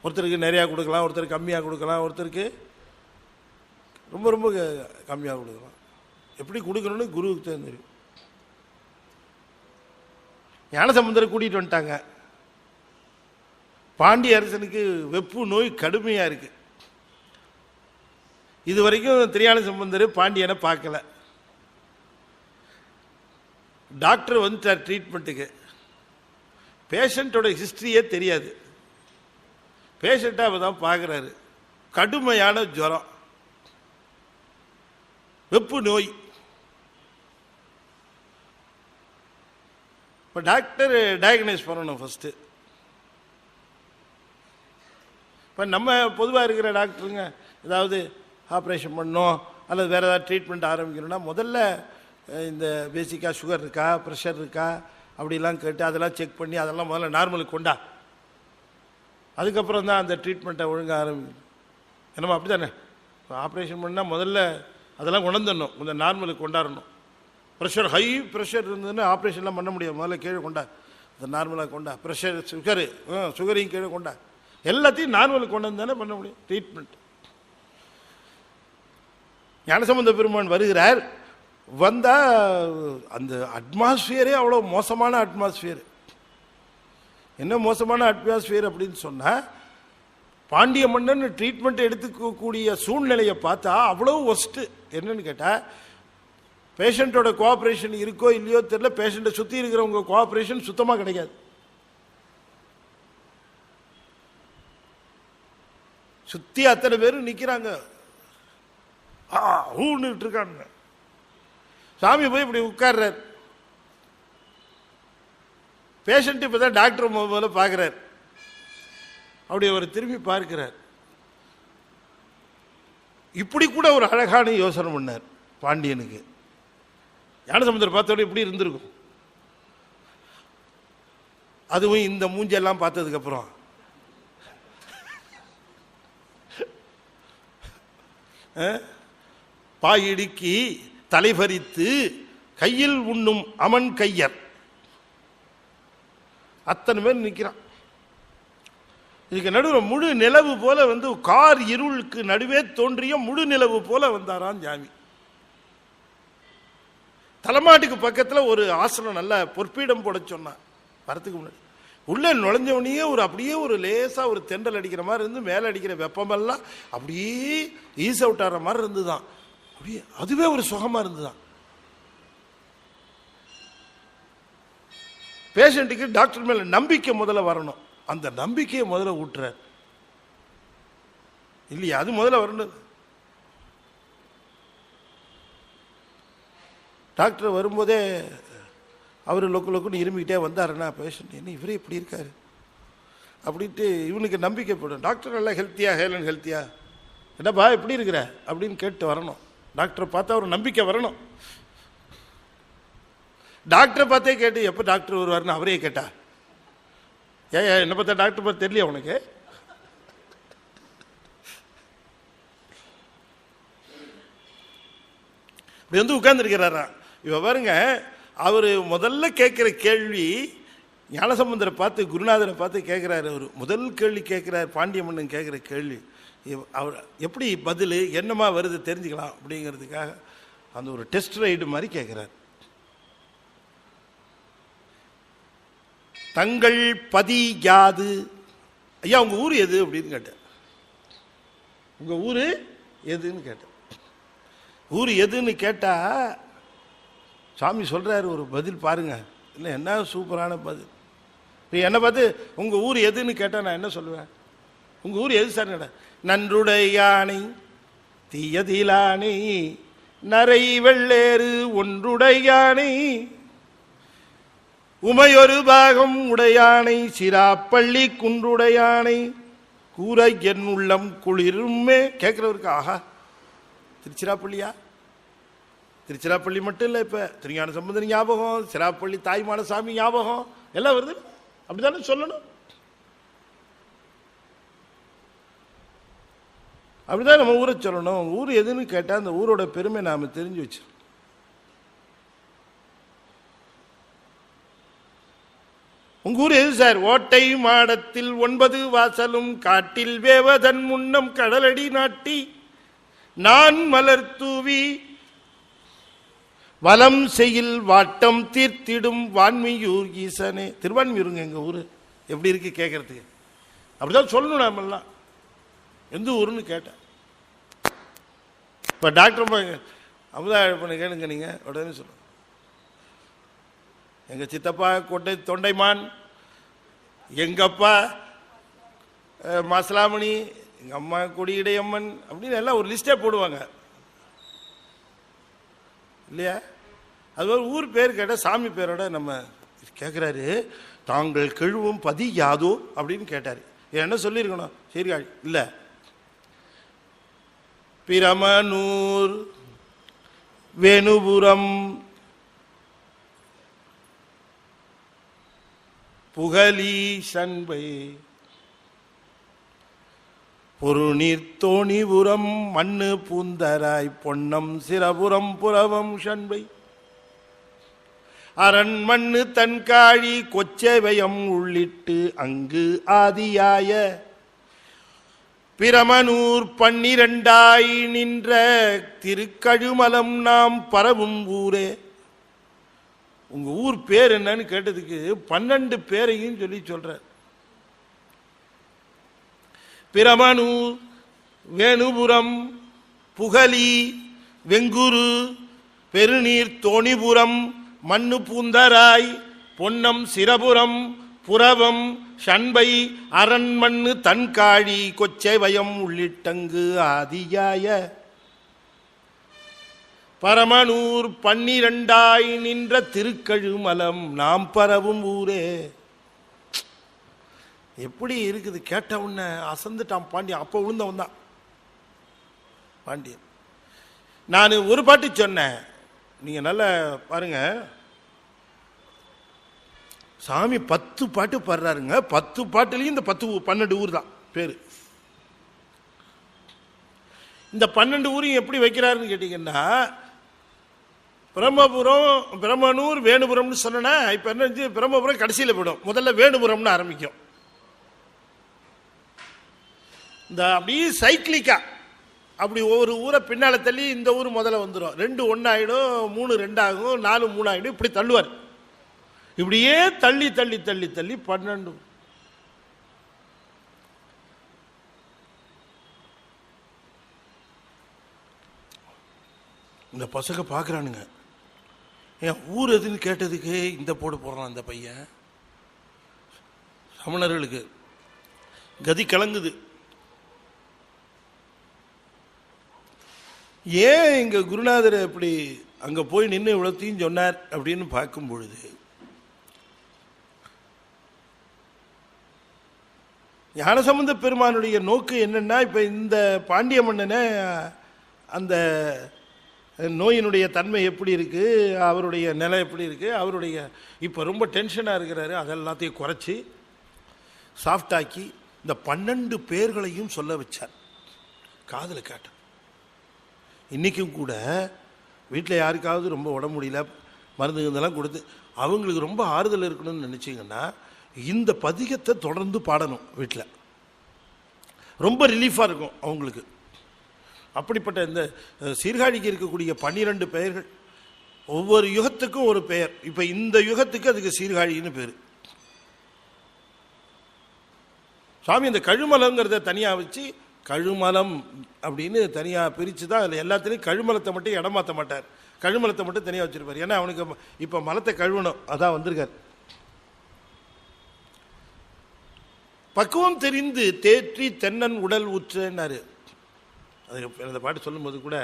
Speaker 1: ஒருத்தருக்கு நிறையா கொடுக்கலாம், ஒருத்தருக்கு கம்மியாக கொடுக்கலாம், ஒருத்தருக்கு ரொம்ப ரொம்ப கம்மியாக கொடுக்கலாம். எப்படி கொடுக்கணும்னு குருவுக்கு தான் தெரியும். ஞானசம்பந்தரை கூட்டிகிட்டு வந்துட்டாங்க. பாண்டிய அரசனுக்கு வெப்பு நோய் கடுமையாக இருக்கு. இது வரைக்கும் திருஞான சம்பந்தர் பாண்டியனை பார்க்கல. டாக்டர் வந்துட்டார் ட்ரீட்மெண்ட்டுக்கு. பேஷண்ட்டோட ஹிஸ்டரியே தெரியாது. பேஷண்ட்டாக அப்போ தான் பார்க்குறாரு. கடுமையான ஜுரம், வெப்பு நோய். இப்போ டாக்டர் டயக்னைஸ் பண்ணணும் ஃபஸ்ட்டு. இப்போ நம்ம பொதுவாக இருக்கிற டாக்டருங்க ஏதாவது ஆப்ரேஷன் பண்ணணும் அல்லது வேறு ஏதாவது ட்ரீட்மெண்ட் ஆரம்பிக்கணும்னா முதல்ல இந்த பேசிக்காக சுகர் இருக்கா, ப்ரெஷர் இருக்கா அப்படிலாம் கேட்டு அதெல்லாம் செக் பண்ணி அதெல்லாம் முதல்ல நார்மலுக்கு கொண்டா, அதுக்கப்புறம் தான் அந்த ட்ரீட்மெண்ட்டை ஒழுங்காக ஆரம்பிக்கணும். என்னம்மா அப்படி தானே? இப்போ ஆப்ரேஷன் பண்ணால் முதல்ல அதெல்லாம் கொண்டாந்துடணும், கொஞ்சம் நார்மலுக்கு கொண்டாடணும். ப்ரெஷர் ஹை ப்ரெஷர் இருந்ததுன்னா ஆப்ரேஷன்லாம் பண்ண முடியாது. முதல்ல கீழே கொண்டா, அதை நார்மலாக கொண்டா. ப்ரெஷர் சுகரையும் கீழே கொண்டா, எல்லாத்தையும் நார்மலுக்கு கொண்டு வந்து தானே பண்ண முடியும் ட்ரீட்மெண்ட். ஞானசம்பந்த பெருமான் வருகிறார். வந்தால் அந்த அட்மாஸ்பியரே அவ்வளோ மோசமான அட்மாஸ்பியர். என்ன மோசமான அட்மாஸ்பியர் அப்படின்னு சொன்னால், பாண்டிய மன்னன் ட்ரீட்மெண்ட் எடுத்துக்கக்கூடிய சூழ்நிலையை பார்த்தா அவ்வளோ ஒஸ்ட்டு. என்னன்னு கேட்டால், பேஷண்ட்டோட கோஆப்ரேஷன் இருக்கோ இல்லையோ தெரியல, பேஷண்ட்டை சுற்றி இருக்கிறவங்க கோஆப்ரேஷன் சுத்தமாக கிடைக்காது. சுற்றி அத்தனை பேரும் நிற்கிறாங்க, ஊன்னுட்டு இருக்காங்க. சாமி போய் இப்படி உட்கார்றார். பேஷண்ட் இப்போ தான் டாக்டர் முதல்ல பார்க்குறார். அப்படி அவர் திரும்பி பார்க்கிறார். இப்படி கூட ஒரு அழகான யோசனை பண்ணார் பாண்டியனுக்கு. ஞானசம்பந்தர் பார்த்தோட இப்படி இருந்திருக்கும். அதுவும் இந்த மூஞ்செல்லாம் பார்த்ததுக்கப்புறம் பாயிடுக்கி தலைபறித்து கையில் உண்ணும் அமன் கையர் அத்தனை பேர் நிற்கிறான். இதுக்கு நடுவில் முழு நிலவு போல வந்து கார் இருளுக்கு நடுவே தோன்றிய முழு நிலவு போல வந்தாராம் சாமி. தலைமாட்டுக்கு பக்கத்தில் ஒரு ஆசனம் நல்ல பொற்பீடம் போட சொன்னான் வரத்துக்கு முன்னாடி. உள்ளே நுழைஞ்சவனையே அப்படியே ஒரு லேசாக ஒரு தென்றல் அடிக்கிற மாதிரி இருந்து மேலே அடிக்கிற வெப்பமெல்லாம் அப்படியே ஈஸ் அவுட் ஆகிற மாதிரி இருந்துதான். அப்படியே அதுவே ஒரு சுகமாக இருந்துதான். பேஷண்ட்டுக்கு டாக்டர் மேலே நம்பிக்கை முதல்ல வரணும். அந்த நம்பிக்கையை முதல்ல ஊட்டுறார் இல்லையா? அது முதல்ல வரணும். டாக்டர் வரும்போதே அவர் லொக்குன்னு இருமிக்கிட்டே வந்தாருன்னா பேஷண்ட் என்ன இவரே இப்படி இருக்காரு அப்படின்ட்டு இவனுக்கு நம்பிக்கைப்படும். டாக்டர் நல்லா ஹெல்த்தியா ஹேலன் ஹெல்த்தியா என்னப்பா எப்படி இருக்கிற அப்படின்னு கேட்டு வரணும். டாக்டரை பார்த்தா ஒரு நம்பிக்கை வரணும். டாக்டரை பார்த்தே கேட்டு எப்போ டாக்டர் வருவாருன்னு அவரே கேட்டா ஏன் என்ன பார்த்தா டாக்டர் பார்த்து தெரியல உனக்கு? இப்படி வந்து உட்கார்ந்துருக்கிறாரா இவ பாருங்க. அவர் முதல்ல கேட்குற கேள்வி ஞானசம்பந்தரை பார்த்து குருநாதரை பார்த்து கேட்குறாரு. அவர் முதல் கேள்வி கேட்குறாரு. பாண்டியமன்னன் கேட்குற கேள்வி அவர் எப்படி பதில் என்னமா வருது தெரிஞ்சுக்கலாம் அப்படிங்கிறதுக்காக அந்த ஒரு டெஸ்ட் ரைடு மாதிரி கேட்குறாரு. தங்கள் பதி யாது? ஐயா உங்க ஊர் எது அப்படின்னு கேட்டேன். உங்க ஊர் எதுன்னு கேட்டேன். ஊர் எதுன்னு கேட்டா சாமி சொல்றாரு ஒரு பதில் பாருங்க. இல்லை என்ன சூப்பரான பதில். என்னை பார்த்து உங்க ஊர் எதுன்னு கேட்டா நான் என்ன சொல்லுவேன்? உங்க ஊர் எது சார்? நன்றுடையானை தீயதிலானை நரை வெள்ளேறு ஒன்றுடையானை உமையொரு பாகம் உடையானை சிராப்பள்ளி குன்றுடையானை கூரை என் உள்ளம் குளிருமே. கேட்கிறவருக்கு ஆஹா திருச்சிராப்பள்ளியா? திருச்சிராப்பள்ளி மட்டும் இல்லை, இப்போ திருஞான சம்பந்தர் ஞாபகம், சிராப்பள்ளி தாய்மான சாமி ஞாபகம் எல்லாம் வருது. அப்படித்தானே சொல்லணும். அப்படிதான் நம்ம ஊரை சொல்லணும். ஊர் எதுன்னு கேட்டால் அந்த ஊரோட பெருமை நாம தெரிஞ்சு வச்சு. உங்க ஊர் எது சார்? ஓட்டை மாடத்தில் 9 வாசலும் காட்டில் வேவதன் முன்னம் கடலடி நாட்டி நான் மலர் தூவி வலம் செய்யில் வாட்டம் தீர்த்திடும் வான்மியூர் ஈசனே. திருவான்மியூருங்க எங்க ஊரு. எப்படி இருக்கு கேட்கறதுக்கு? அப்படிதான் சொல்லணும். நாமெல்லாம் எந்த ஊருன்னு கேட்டேன். இப்ப டாக்டர் அமுதா கேளுங்க, நீங்க உடனே சொல்லுங்க. எங்க சித்தப்பா தொண்டைமான், எங்க அப்பா மாசலாமணி, எங்க அம்மா கொடியிடையம்மன் அப்படின்னு எல்லாம் ஒரு லிஸ்டே போடுவாங்க இல்லையா? அது ஒரு ஊர் பேர் கேட்டால் சாமி பேரோட நம்ம கேட்குறாரு. தாங்கள் கெழுவும் பதி யாதோ அப்படின்னு கேட்டார். என்ன சொல்லியிருக்கணும்? சீர்காழி இல்லை, பிரமனூர், வேணுபுரம், புகலி, சண்பை, பொருநீர் தோணிபுரம், மண்ணு பூந்தராய், பொன்னம், சிரபுரம், புறவம், சண்பை, அரண் மண்ணு தன்காழி, கொச்சவயம் உள்ளிட்டு அங்கு ஆதியாய பிரமனூர் 12 நின்ற திருக்கழுமலம் நாம் பரவும் ஊரே. உங்க ஊர் பேர் என்னன்னு கேட்டதுக்கு 12 பேரையும் சொல்லி சொல்ற. பிரமனூர், வேணுபுரம், புகலி, வெங்குரு, பெருநீர் தோணிபுரம், மண்ணு பூந்தராய், பொன்னம், சிரபுரம், புறவம், சண்பை, அரண்மண்ணு தன்காழி, கொச்சைவயம் உள்ளிட்டங்கு ஆதியாய பரமனூர் 12 நின்ற திருக்கழுமலம் நாம் பரவும் ஊரே. எப்படி இருக்குது? கேட்ட உடனே அசந்துட்டான் பாண்டியன். அப்போ விழுந்தவன் தான் பாண்டியன். நான் ஒரு பாட்டு சொன்னேன், நீங்க நல்லா பாருங்க. சாமி 10 பாட்டு பாடுறாருங்க. 10 பாட்டுலையும் இந்த 12 ஊர் தான் பேரு. இந்த 12 ஊரையும் எப்படி வைக்கிறாருன்னு கேட்டீங்கன்னா, பிரம்மபுரம், பிரம்மனூர், வேணுபுரம்னு சொன்னா இப்ப என்ன, பிரம்மபுரம் கடைசியில் போயிடும். முதல்ல வேணுபுரம்னு ஆரம்பிக்கும். இந்த அப்படியே சைக்கிளிக்கா அப்படி ஒவ்வொரு ஊரை பின்னால தள்ளி இந்த ஊர் முதல்ல வந்துடும், 2 1 ஆயிடும், 3 2 ஆகும், 4 3 ஆயிடும், இப்படி தள்ளுவார். இப்படியே தள்ளி தள்ளி தள்ளி தள்ளி 12. இந்த பசங்க பார்க்குறானுங்க, என் ஊர் எதுன்னு கேட்டதுக்கு இந்த போடு போடுறான் அந்த பையன். சமணர்களுக்கு கதி கலங்குது. ஏன் எங்க குருநாதர் அப்படி அங்க போய் நின்று இவ்வளத்தையும் சொன்னார் அப்படின்னு பார்க்கும் பொழுது, ஞானசம்பந்த பெருமானுடைய நோக்கு என்னன்னா, இப்ப இந்த பாண்டிய மன்னனை அந்த நோயினுடைய தன்மை எப்படி இருக்கு, அவருடைய நிலை எப்படி இருக்கு, அவருடைய இப்போ ரொம்ப டென்ஷனாக இருக்கிறாரு, அதெல்லாத்தையும் குறைச்சி சாஃப்டாக்கி இந்த 12 பேர்களையும் சொல்ல வச்சார். காதில் கேட்டார். இன்றைக்கும் கூட வீட்டில் யாருக்காவது ரொம்ப உடம்பு முடியல, மருந்து இதெல்லாம் கொடுத்து அவங்களுக்கு ரொம்ப ஆறுதல் இருக்கணும்னு நினச்சிங்கன்னா இந்த பதிகத்தை தொடர்ந்து பாடணும். வீட்டில் ரொம்ப ரிலீஃபாக இருக்கும் அவங்களுக்கு. அப்படிப்பட்ட இந்த சீர்காழிக்கு இருக்கக்கூடிய 12 பெயர்கள், ஒவ்வொரு யுகத்துக்கும் ஒரு பெயர். இப்போ இந்த யுகத்துக்கு அதுக்கு சீர்காழின்னு பேர். சுவாமி இந்த கழுமலங்கிறத தனியாக வச்சு கழுமலம் அப்படின்னு தனியாக பிரித்து தான் அதில் எல்லாத்துலேயும் கழுமலத்தை மட்டும் இடம் மாற்ற மாட்டார், கழுமலத்தை மட்டும் தனியாக வச்சுருப்பார். ஏன்னா அவனுக்கு இப்போ மலத்தை கழுவணும், அதான் வந்திருக்கார். பக்குவம் தெரிந்து தேற்றி தென்னன் உடல் ஊற்றுன்னாரு. அந்த பாட்டு சொல்லும்போது கூட,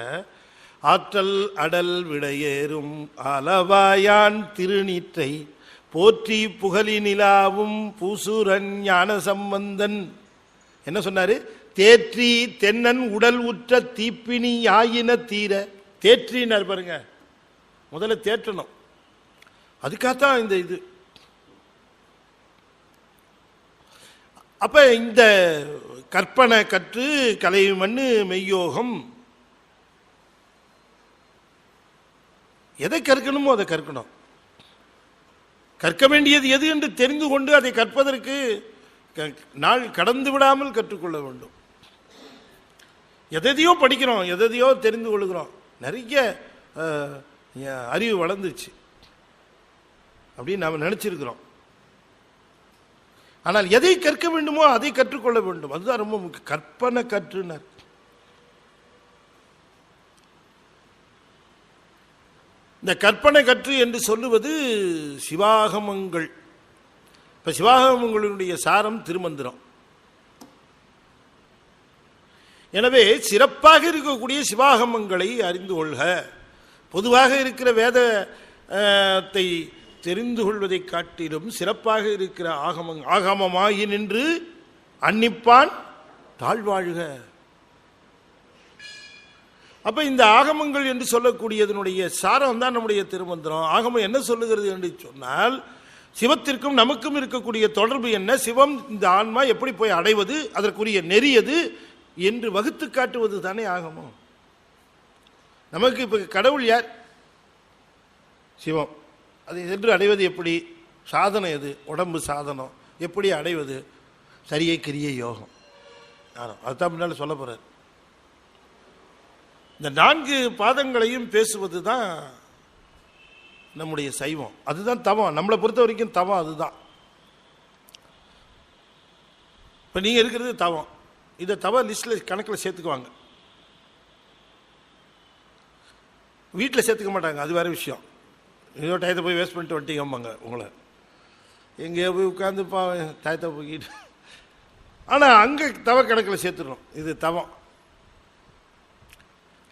Speaker 1: ஆற்றல் அடல் விடையேறும் ஆலவாயான் திருநீற்றை போற்றி புகழி நிலாவும் பூசுரன் ஞான சம்பந்தன் என்ன சொன்னாரு? தேற்றி தென்னன் உடல் உற்ற தீப்பினி ஆயின தீர. தேற்றினார் பாருங்க, முதல்ல தேற்றணும். அதுக்காகத்தான் இந்த இது. அப்ப இந்த கற்பனை கற்று கலை மண்ணு மெய்யோகம், எதை கற்கணுமோ அதை கற்கணும். கற்க வேண்டியது எது என்று தெரிந்து கொண்டு அதை கற்பதற்கு நாள் கடந்து விடாமல் கற்றுக்கொள்ள வேண்டும். எதையோ படிக்கிறோம், எதையோ தெரிந்து கொள்கிறோம், நிறைய அறிவு வளர்ந்துச்சு அப்படின்னு நாம் நினைச்சிருக்கிறோம். ஆனால் எதை கற்க வேண்டுமோ அதை கற்றுக்கொள்ள வேண்டும். அதுதான் ரொம்ப முக்கியம். கற்பனை கற்றுனர். இந்த கற்பனை கற்று என்று சொல்லுவது சிவாகமங்கள். இப்ப சிவாகமங்களுடைய சாரம் திருமந்திரம். எனவே சிறப்பாக இருக்கக்கூடிய சிவாகமங்களை அறிந்து கொள்க. பொதுவாக இருக்கிற வேதத்தை தெரிந்து கொள்வதை காட்டிலும் சிறப்பாக இருக்கிற ஆகமமாகி நின்று அன்னிப்பான் தாழ்வாழ்க. அப்ப இந்த ஆகமங்கள் என்று சொல்லக்கூடியதனுடைய சாரம் தான் நம்முடைய திருமந்திரம். ஆகமம் என்ன சொல்லுகிறது என்று சொன்னால், சிவத்திற்கும் நமக்கும் இருக்கக்கூடிய தொடர்பு என்ன, சிவம் இந்த ஆன்மா எப்படி போய் அடைவது, அதற்குரிய நெறியது என்று வகுத்து காட்டுவது தானே ஆகமம். நமக்கு இப்ப கடவுள் யார்? சிவம். அதை சென்று அடைவது எப்படி? சாதனம் எது? உடம்பு சாதனம். எப்படி அடைவது? சரியை கிரியை யோகம். அதுதான் முன்னால சொல்ல போறார். இந்த 4 பாதங்களையும் பேசுவது தான் நம்முடைய சைவம். அதுதான் தவம். நம்மளை பொறுத்த வரைக்கும் தவம் அதுதான். இப்ப நீங்க இருக்கிறது தவம். இதை தவ லிஸ்ட்ல கணக்கில் சேர்த்துக்குவாங்க. வீட்டில் சேர்த்துக்க மாட்டாங்க, அது வேற விஷயம். ஏதோ டயத்தை போய் வேஸ்ட் பண்ணிட்டு வந்துட்டீங்கம்பாங்க உங்களை. எங்கேயோ போய் உட்காந்து டயத்தை போய்கிட்டு, ஆனால் அங்கே தவ கணக்கில் சேர்த்துடணும். இது தவம்.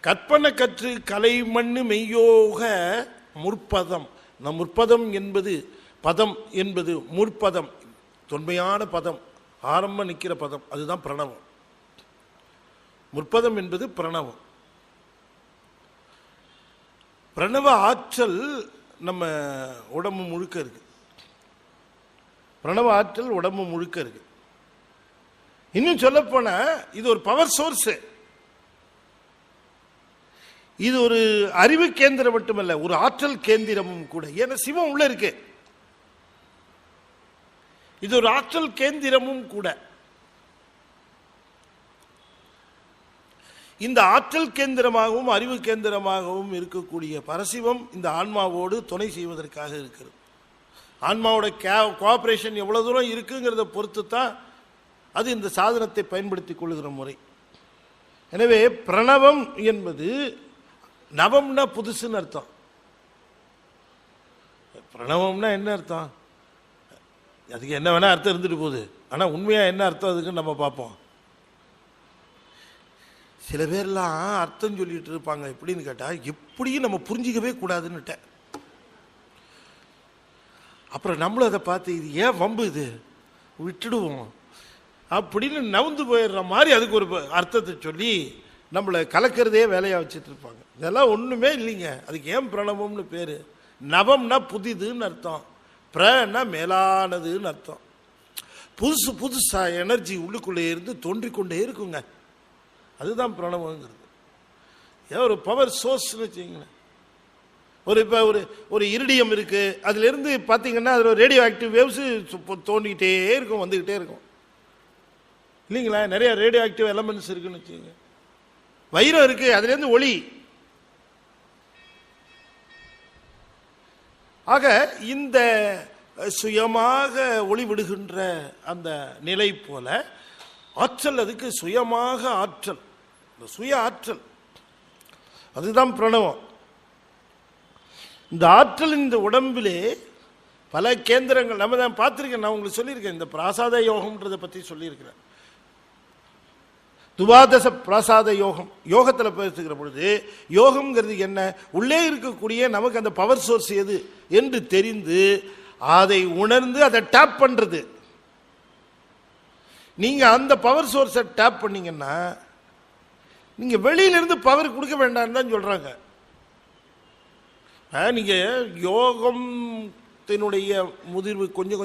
Speaker 1: கற்பனை கற்று கலை மண்ணு மெய்யோக முற்பதம். நம் முற்பதம் என்பது, பதம் என்பது முற்பதம், தொன்மையான பதம், ஆரம்ப நிற்கிற பதம், அதுதான் பிரணவம். முற்பதம் என்பது பிரணவம். பிரணவ ஆற்றல் நம்ம உடம்பு முழுக்க இருக்கு. பிரணவ ஆற்றல் உடம்பு முழுக்க இருக்கு. இன்னும் சொல்ல போனா இது ஒரு பவர் சோர்ஸ். இது ஒரு அறிவு கேந்திரம் மட்டுமல்ல, ஒரு ஆற்றல் கேந்திரமும் கூட. ஏன்னா சிவம் உள்ள இருக்கு. இது ஒரு ஆற்றல் கேந்திரமும் கூட. இந்த ஆற்றல் கேந்திரமாகவும் அறிவு கேந்திரமாகவும் இருக்கக்கூடிய பரசிவம் இந்த ஆன்மாவோடு துணை செய்வதற்காக இருக்கிறது. ஆன்மாவோட கோஆபரேஷன் எவ்வளவு தூரம் இருக்குங்கிறத பொறுத்து தான் அது இந்த சாதனத்தை பயன்படுத்தி கொள்ளுகிற முறை. எனவே பிரணவம் என்பது நவம்னா புதுசுன்னு அர்த்தம். பிரணவம்னா என்ன அர்த்தம்? அதுக்கு என்ன வேணா அர்த்தம் இருந்துட்டு போகுது. ஆனால் உண்மையா என்ன அர்த்தம் அதுக்குன்னு நம்ம பார்ப்போம். சில பேர்லாம் அர்த்தம் சொல்லிட்டு இருப்பாங்க. எப்படின்னு கேட்டால் எப்படியும் நம்ம புரிஞ்சிக்கவே கூடாதுன்னுட்டேன். அப்புறம் நம்மளும் அதை பார்த்து இது ஏன் வம்பு, இது விட்டுடுவோம் அப்படின்னு நவுந்து போயிடுற மாதிரி அதுக்கு ஒரு அர்த்தத்தை சொல்லி நம்மளை கலக்கிறதே வேலையாக வச்சுட்டு இருப்பாங்க. இதெல்லாம் ஒன்றுமே இல்லைங்க. அதுக்கு ஏன் பிரணவம்னு பேர்? நவம்னா புதிதுன்னு அர்த்தம், பிரன்னா மேலானதுன்னு அர்த்தம். புதுசு புதுசாக எனர்ஜி உள்ளுக்குள்ளே இருந்து தோன்றிக்கொண்டே இருக்குங்க. அதுதான் பிரணவங்கிறது. ஏன் ஒரு பவர் சோர்ஸ்னு வச்சுங்களேன். இப்போ ஒரு இரிடியம் இருக்கு, அதுல இருந்து பார்த்தீங்கன்னா அதில் ரேடியோ ஆக்டிவ் வேவ்ஸ் தோண்டிக்கிட்டே இருக்கும், வந்துக்கிட்டே இருக்கும் இல்லைங்களா? நிறைய ரேடியோ ஆக்டிவ் எலமெண்ட்ஸ் இருக்குன்னு வச்சுக்கோங்க. வைரம் இருக்கு, அதுலேருந்து ஒளி. ஆக இந்த சுயமாக ஒளி விடுகின்ற அந்த நிலை போல ஆற்றல், அதுக்கு சுயமாக ஆற்றல், சுய ஆற்றல், அதுதான் பிரணவம். இந்த ஆற்றல் இந்த உடம்பிலே பல கேந்திரங்கள் நம்ம தான் பார்த்துருக்கேன். நான் உங்களுக்கு சொல்லியிருக்கேன், இந்த பிராசாத யோகம்ன்றதை பற்றி சொல்லியிருக்கிறேன். துவாதச பிராசாத யோகம், யோகத்தில் பேசுகிற பொழுது யோகம்ங்கிறது என்ன? உள்ளே இருக்கக்கூடிய நமக்கு அந்த பவர் சோர்ஸ் எது என்று தெரிந்து அதை உணர்ந்து அதை டேப் பண்றது. நீங்க அந்த பவர் சோர்ஸை டேப் பண்ணீங்கன்னா நீங்க வெளியிலிருந்து பவர் கொடுக்க வேண்டாம்னு தான் சொல்றாங்க. நீங்க யோகத்தினுடைய முதிர்வு கொஞ்சம்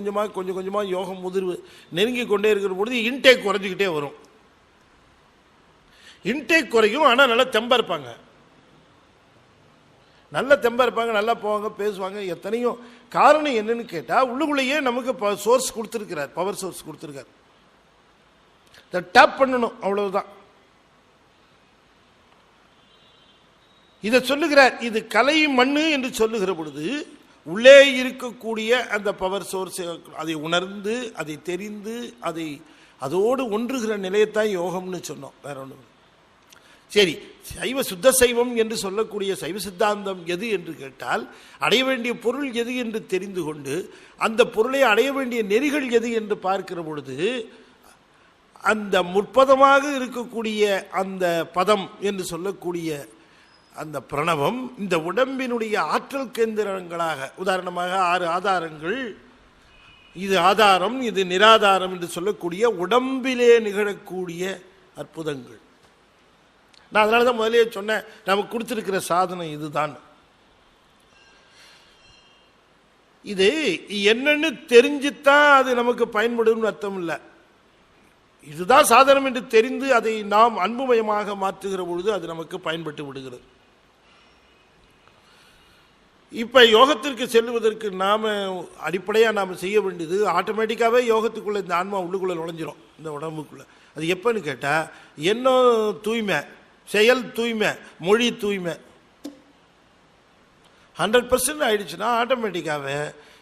Speaker 1: கொஞ்சமா யோகம் முதிர்வு நெருங்கி கொண்டே இருக்கிற பொழுது இன்டேக் குறைஞ்சிக்கிட்டே வரும். இன்டேக் குறையும், ஆனால் நல்லா தெம்பா இருப்பாங்க, நல்ல தெம்பா இருப்பாங்க, நல்லா போவாங்க, பேசுவாங்க. எத்தனையோ காரணம் என்னன்னு கேட்டா உள்ளுக்குள்ளேயே நமக்கு சோர்ஸ் கொடுத்துருக்கிறார், பவர் சோர்ஸ் கொடுத்துருக்கார். டேப் பண்ணணும், அவ்வளவுதான். இதை சொல்லுகிறார். இது கலை மண்ணு என்று சொல்லுகிற பொழுது உள்ளே இருக்கக்கூடிய அந்த பவர் சோர்ஸ் அதை உணர்ந்து அதை தெரிந்து அதோடு ஒன்றுகிற நிலையத்தான் யோகம்னு சொன்னோம், வேற ஒன்று. சரி, சைவ சுத்த சைவம் என்று சொல்லக்கூடிய சைவ சித்தாந்தம் எது என்று கேட்டால் அடைய வேண்டிய பொருள் எது என்று தெரிந்து கொண்டு அந்த பொருளை அடைய வேண்டிய நெறிகள் எது என்று பார்க்கிற பொழுது அந்த முற்பதமாக இருக்கக்கூடிய அந்த பதம் என்று சொல்லக்கூடிய அந்த பிரணவம் இந்த உடம்பினுடைய ஆற்றல் கேந்திரங்களாக, உதாரணமாக 6 ஆதாரங்கள், இது ஆதாரம் இது நிராதாரம் என்று சொல்லக்கூடிய உடம்பிலே நிகழக்கூடிய அற்புதங்கள். நான் அதனால தான் முதலே சொன்னேன், நமக்கு கொடுத்திருக்கிற சாதனம் இதுதான். இது என்னன்னு தெரிஞ்சுத்தான் அது நமக்கு பயன்படும் அர்த்தம் இல்லை. இதுதான் சாதனம் என்று தெரிந்து அதை நாம் அன்புமயமாக மாற்றுகிற பொழுது அது நமக்கு பயன்பட்டு விடுகிறது. இப்ப யோகத்திற்கு செல்வதற்கு நாம அடிப்படையா நாம செய்ய வேண்டியது, ஆட்டோமேட்டிக்காவே யோகத்துக்குள்ள இந்த ஆன்மா உள்ளுக்குள்ள நுழைஞ்சிரும் இந்த உடம்புக்குள்ள. அது எப்பன்னு கேட்டா எண்ணம் தூய்மை, செயல் தூய்மை, மொழி தூய்மை 100% ஆயிடுச்சுன்னா ஆட்டோமேட்டிக்காவே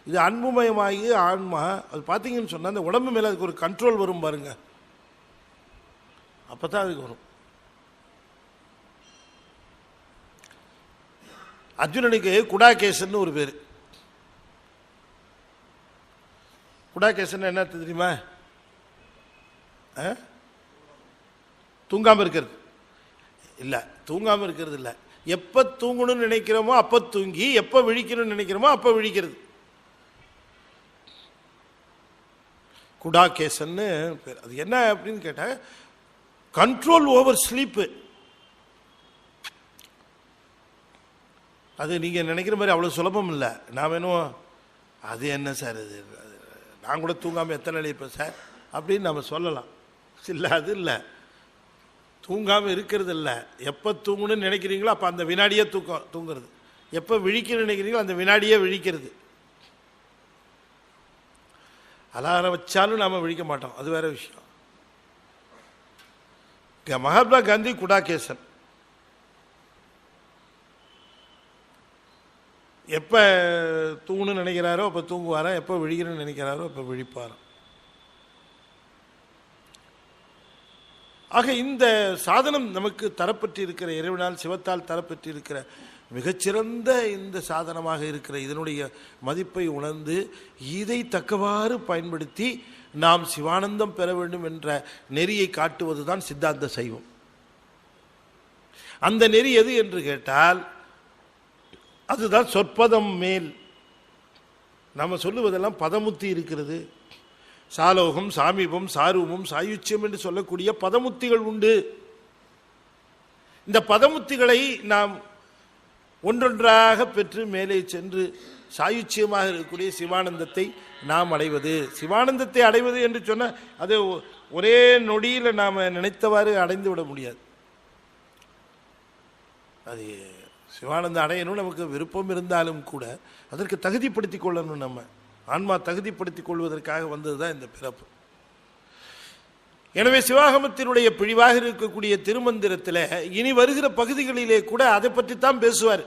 Speaker 1: இது அன்புமயமாகி ஆன்மா, அது பார்த்தீங்கன்னு சொன்னா அந்த உடம்பு மேல அதுக்கு ஒரு கண்ட்ரோல் வரும் பாருங்க, அப்பதான் அதுக்கு வரும். அர்ஜுனனுக்கு குடாகேசன் ஒரு பேரு. குடாகேசன் என்ன தெரியுமா? தூங்காம இருக்கிறது இல்ல, தூங்காம இருக்கிறது இல்ல, எப்ப தூங்கணும்னு நினைக்கிறோமோ அப்ப தூங்கி, எப்ப விழிக்கணும்னு நினைக்கிறோமோ அப்ப விழிக்கிறது. குடாகேசன் பேர். அது என்ன அப்படின்னு கேட்டா கண்ட்ரோல் ஓவர் ஸ்லீப்பு. அது நீங்க நினைக்கிற மாதிரி அவ்வளவு சுலபம் இல்லை. நான் வேணும் அது என்ன சார், அது நான் கூட தூங்காம எத்தனை நாள் இருப்பேன் சார் அப்படின்னு நம்ம சொல்லலாம். இல்லை, அது இல்லை, தூங்காம இருக்கிறது இல்லை. எப்ப தூங்கணும்னு நினைக்கிறீங்களோ அப்ப அந்த வினாடியே தூங்குறது, எப்ப விழிக்கணும்னு நினைக்கிறீங்களோ அந்த வினாடியே விழிக்கிறது. அலாரம் வச்சாலும் நாம விழிக்க மாட்டோம், அது வேற விஷயம். மகாத்மா காந்தி குடாகேசன். எப்போ தூங்கணும்னு நினைக்கிறாரோ அப்போ தூங்குவாரா, எப்போ விழிக்கணும்னு நினைக்கிறாரோ அப்போ விழிப்பாராம். ஆக இந்த சாதனம் நமக்கு தரப்பட்டு இருக்கிற, இறைவனால் சிவத்தால் தரப்பட்டு இருக்கிற மிகச்சிறந்த இந்த சாதனமாக இருக்கிற இதனுடைய மதிப்பை உணர்ந்து இதை தக்கவாறு பயன்படுத்தி நாம் சிவானந்தம் பெற வேண்டும் என்ற நெறியை காட்டுவதுதான் சித்தாந்த சைவம். அந்த நெறி எது என்று கேட்டால் அதுதான் சொற்பதம் மேல். நம்ம சொல்லுவதெல்லாம் பதமுத்தி இருக்கிறது. சாலோகம், சாமீபம், சாரூபம், சாயுச்சியம் என்று சொல்லக்கூடிய பதமுத்திகள் உண்டு. இந்த பதமுத்திகளை நாம் ஒன்றொன்றாக பெற்று மேலே சென்று சாயுச்சியமாக இருக்கக்கூடிய சிவானந்தத்தை நாம் அடைவது. சிவானந்தத்தை அடைவது என்று சொன்னால் அது ஒரே நொடியில் நாம் நினைத்தவாறு அடைந்து விட முடியாது. அது சிவானந்தம் அடையணும் நமக்கு விருப்பம் இருந்தாலும் கூட அதற்கு தகுதிப்படுத்தி கொள்ளணும். நம்ம ஆன்மா தகுதிப்படுத்திக் கொள்வதற்காக வந்தது தான் இந்த பிறப்பு. எனவே சிவாகமத்தினுடைய பிழிவாக இருக்கக்கூடிய திருமந்திரத்தில் இனி வருகிற பகுதிகளிலே கூட அதை பற்றித்தான் பேசுவார்.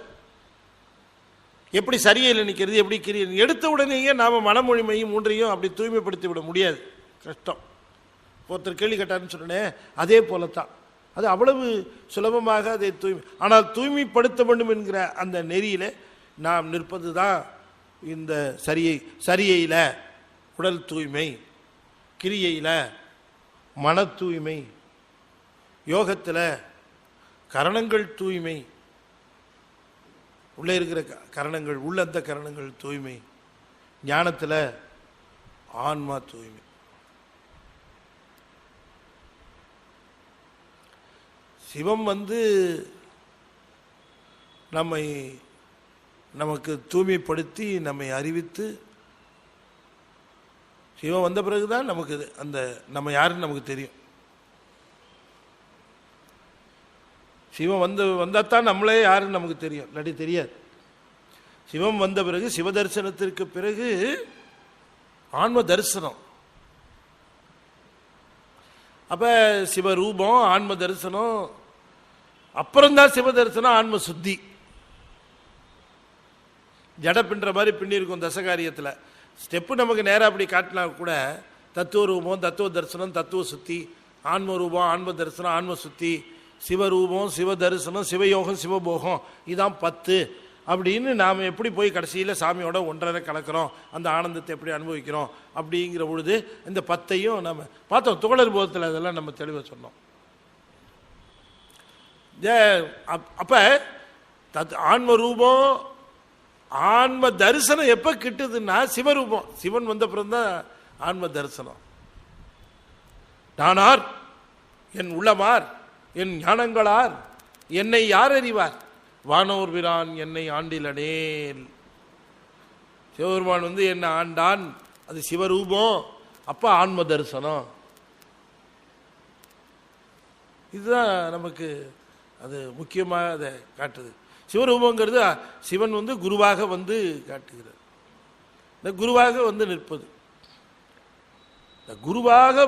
Speaker 1: எப்படி சரியில் நிற்கிறது, எப்படி கிரியை எடுத்த உடனேயே நாம் மனமொழிமையும் மூன்றையும் அப்படி தூய்மைப்படுத்தி விட முடியாது, கஷ்டம். ஒருத்தர் கேள்வி கேட்டார்னு சொன்னேன், அதே போலத்தான் அது அவ்வளவு சுலபமாக அதை ஆனால் தூய்மைப்படுத்த வேண்டும் என்கிற அந்த நெறியில் நாம் நிற்பது தான் இந்த சரியையில் உடல் தூய்மை, கிரியையில் மன தூய்மை, யோகத்தில் கரணங்கள் தூய்மை, உள்ளே இருக்கிற கரணங்கள் உள்ளந்த கரணங்கள் தூய்மை, ஞானத்தில் ஆன்மா தூய்மை. சிவம் நமக்கு தூய்மைப்படுத்தி நம்மை அறிவித்து, சிவம் வந்த பிறகுதான் நமக்கு அந்த நம்ம யாருன்னு நமக்கு தெரியும். சிவம் வந்தாத்தான் நம்மளே யாருன்னு நமக்கு தெரியும், இல்லாட்டி தெரியாது. சிவம் வந்த பிறகு, சிவ தரிசனத்திற்கு பிறகு ஆன்ம தரிசனம். அப்ப சிவரூபம், ஆன்ம தரிசனம், அப்புறம்தான் சிவ தரிசனம், ஆன்ம சுத்தி. ஜட பின்ற மாதிரி பின்னி இருக்கும் தசகாரியத்தில். ஸ்டெப்பு நமக்கு நேராக அப்படி காட்டினா கூட தத்துவ ரூபம், தத்துவ தரிசனம், தத்துவ சுத்தி, ஆன்ம ரூபம், ஆன்ம தரிசனம், ஆன்ம சுத்தி, சிவரூபம், சிவ தரிசனம், சிவயோகம், சிவபோகம், இதான் 10 அப்படின்னு நாம் எப்படி போய் கடைசியில் சாமியோட ஒன்றரை கலக்கிறோம், அந்த ஆனந்தத்தை எப்படி அனுபவிக்கிறோம் அப்படிங்கிற பொழுது இந்த 10ஐயும் நம்ம பார்த்தோம். துகளர் போதத்தில் அதெல்லாம் நம்ம தெளிவாக சொன்னோம். அப்போ ஆன்ம ரூபம், ஆன்ம தரிசனம் எப்போ கிட்டுதுன்னா சிவரூபம், சிவன் வந்த பிறந்தான் ஆன்ம தரிசனம். நானார், என் உள்ளமார், என் ஞானங்களார், என்னை யார் அறிவார், வானோர் பிரான் என்னை ஆண்டிலனேல். சிவபெருமான் என்ன ஆண்டான், அது சிவரூபம். அப்ப ஆன்ம தரிசனம். இதுதான் நமக்கு அது முக்கியமாக அதை காட்டுது. சிவரூபங்கிறது சிவன் குருவாக காட்டுகிறார். இந்த குருவாக நிற்பது, இந்த குருவாக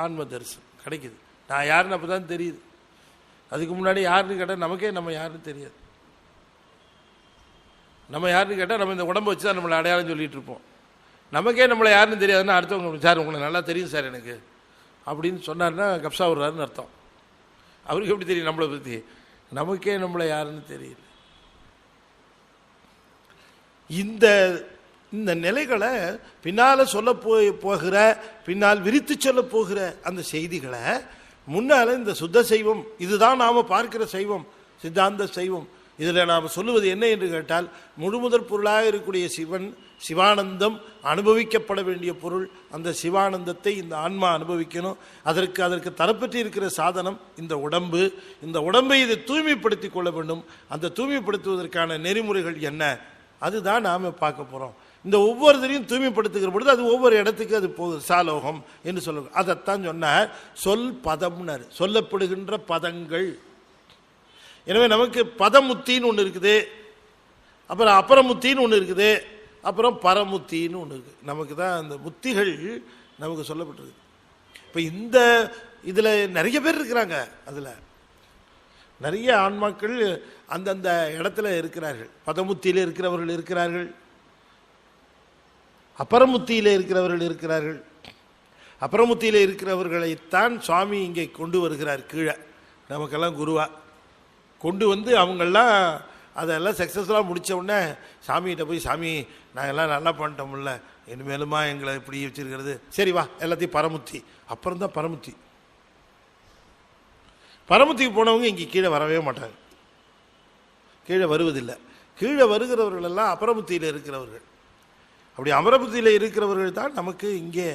Speaker 1: ஆன்ம தரிசனம் கிடைக்குது. நான் யாருன்னு அப்பதான் தெரியுது. அதுக்கு முன்னாடி யாருன்னு கேட்டால் நமக்கே நம்ம யாருன்னு தெரியாது. நம்ம யாருன்னு கேட்டால் நம்ம இந்த உடம்பை வச்சு தான் நம்மளை அடையாளம் சொல்லிட்டு இருப்போம். நமக்கே நம்மளை யாருன்னு தெரியாதுன்னா அடுத்தவங்க சார் உங்களை நல்லா தெரியும் சார் எனக்கு அப்படின்னு சொன்னார்னா கப்சா விடுறாருன்னு அர்த்தம். அவருக்கு எப்படி தெரியும் நம்மளை பற்றி? நமக்கே நம்மளை யாருன்னு தெரியல. இந்த இந்த நிலைகளை பின்னால் சொல்ல போகிற, பின்னால் விரித்து சொல்ல போகிற அந்த செய்திகளை முன்னால இந்த சுத்த சைவம், இதுதான் நாம் பார்க்கிற சைவம், சித்தாந்த சைவம். இதில் நாம் சொல்லுவது என்ன என்று கேட்டால், முழுமுதற் பொருளாக இருக்கக்கூடிய சிவன், சிவானந்தம் அனுபவிக்கப்பட வேண்டிய பொருள். அந்த சிவானந்தத்தை இந்த ஆன்மா அனுபவிக்கணும். அதற்கு தரப்பற்றி இருக்கிற சாதனம் இந்த உடம்பு. இந்த உடம்பை இதை தூய்மைப்படுத்தி கொள்ள வேண்டும். அந்த தூய்மைப்படுத்துவதற்கான நெறிமுறைகள் என்ன, அதுதான் நாம் பார்க்க போகிறோம். இந்த ஒவ்வொருத்தரையும் தூய்மைப்படுத்துகிற பொழுது அது ஒவ்வொரு இடத்துக்கு அது போகுது. சாலோகம் என்று சொல்ல, அதைத்தான் சொன்னார். சொல் பதம்னர், சொல்லப்படுகின்ற பதங்கள். எனவே நமக்கு பதமுத்தின்னு ஒன்று இருக்குது, அப்புறம் அப்புறமுத்தின்னு ஒன்று இருக்குது, அப்புறம் பரமுத்தின்னு ஒன்று இருக்குது. நமக்கு தான் அந்த முத்திகள் நமக்கு சொல்லப்பட்டிருக்கு. இப்போ இந்த இதில் நிறைய பேர் இருக்கிறாங்க, அதில் நிறைய ஆன்மாக்கள் அந்தந்த இடத்துல இருக்கிறார்கள். பதமுத்தியில் இருக்கிறவர்கள் இருக்கிறார்கள், அபரமுத்தியில் இருக்கிறவர்கள் இருக்கிறார்கள். அபரமுத்தியில் இருக்கிறவர்களைத்தான் சுவாமி இங்கே கொண்டு வருகிறார் கீழே, நமக்கெல்லாம் குருவா கொண்டு வந்து அவங்கெல்லாம் அதெல்லாம் சக்ஸஸ்ஃபுல்லாக முடித்த உடனே சாமிகிட்ட போய், சாமி நான் எல்லாம் நல்லா பண்ணிட்டோம்ல, இனிமேலுமா எங்களை இப்படி வச்சிருக்கிறது, சரி வா எல்லாத்தையும் பரமுத்தி. அப்புறம் தான் பரமுத்தி. பரமுத்திக்கு போனவங்க இங்கே கீழே வரவே மாட்டாங்க, கீழே வருவதில்லை. கீழே வருகிறவர்கள் எல்லாம் அபரமுத்தியில் இருக்கிறவர்கள். அப்படி அமரபுத்தியில் இருக்கிறவர்கள் தான் நமக்கு இங்கே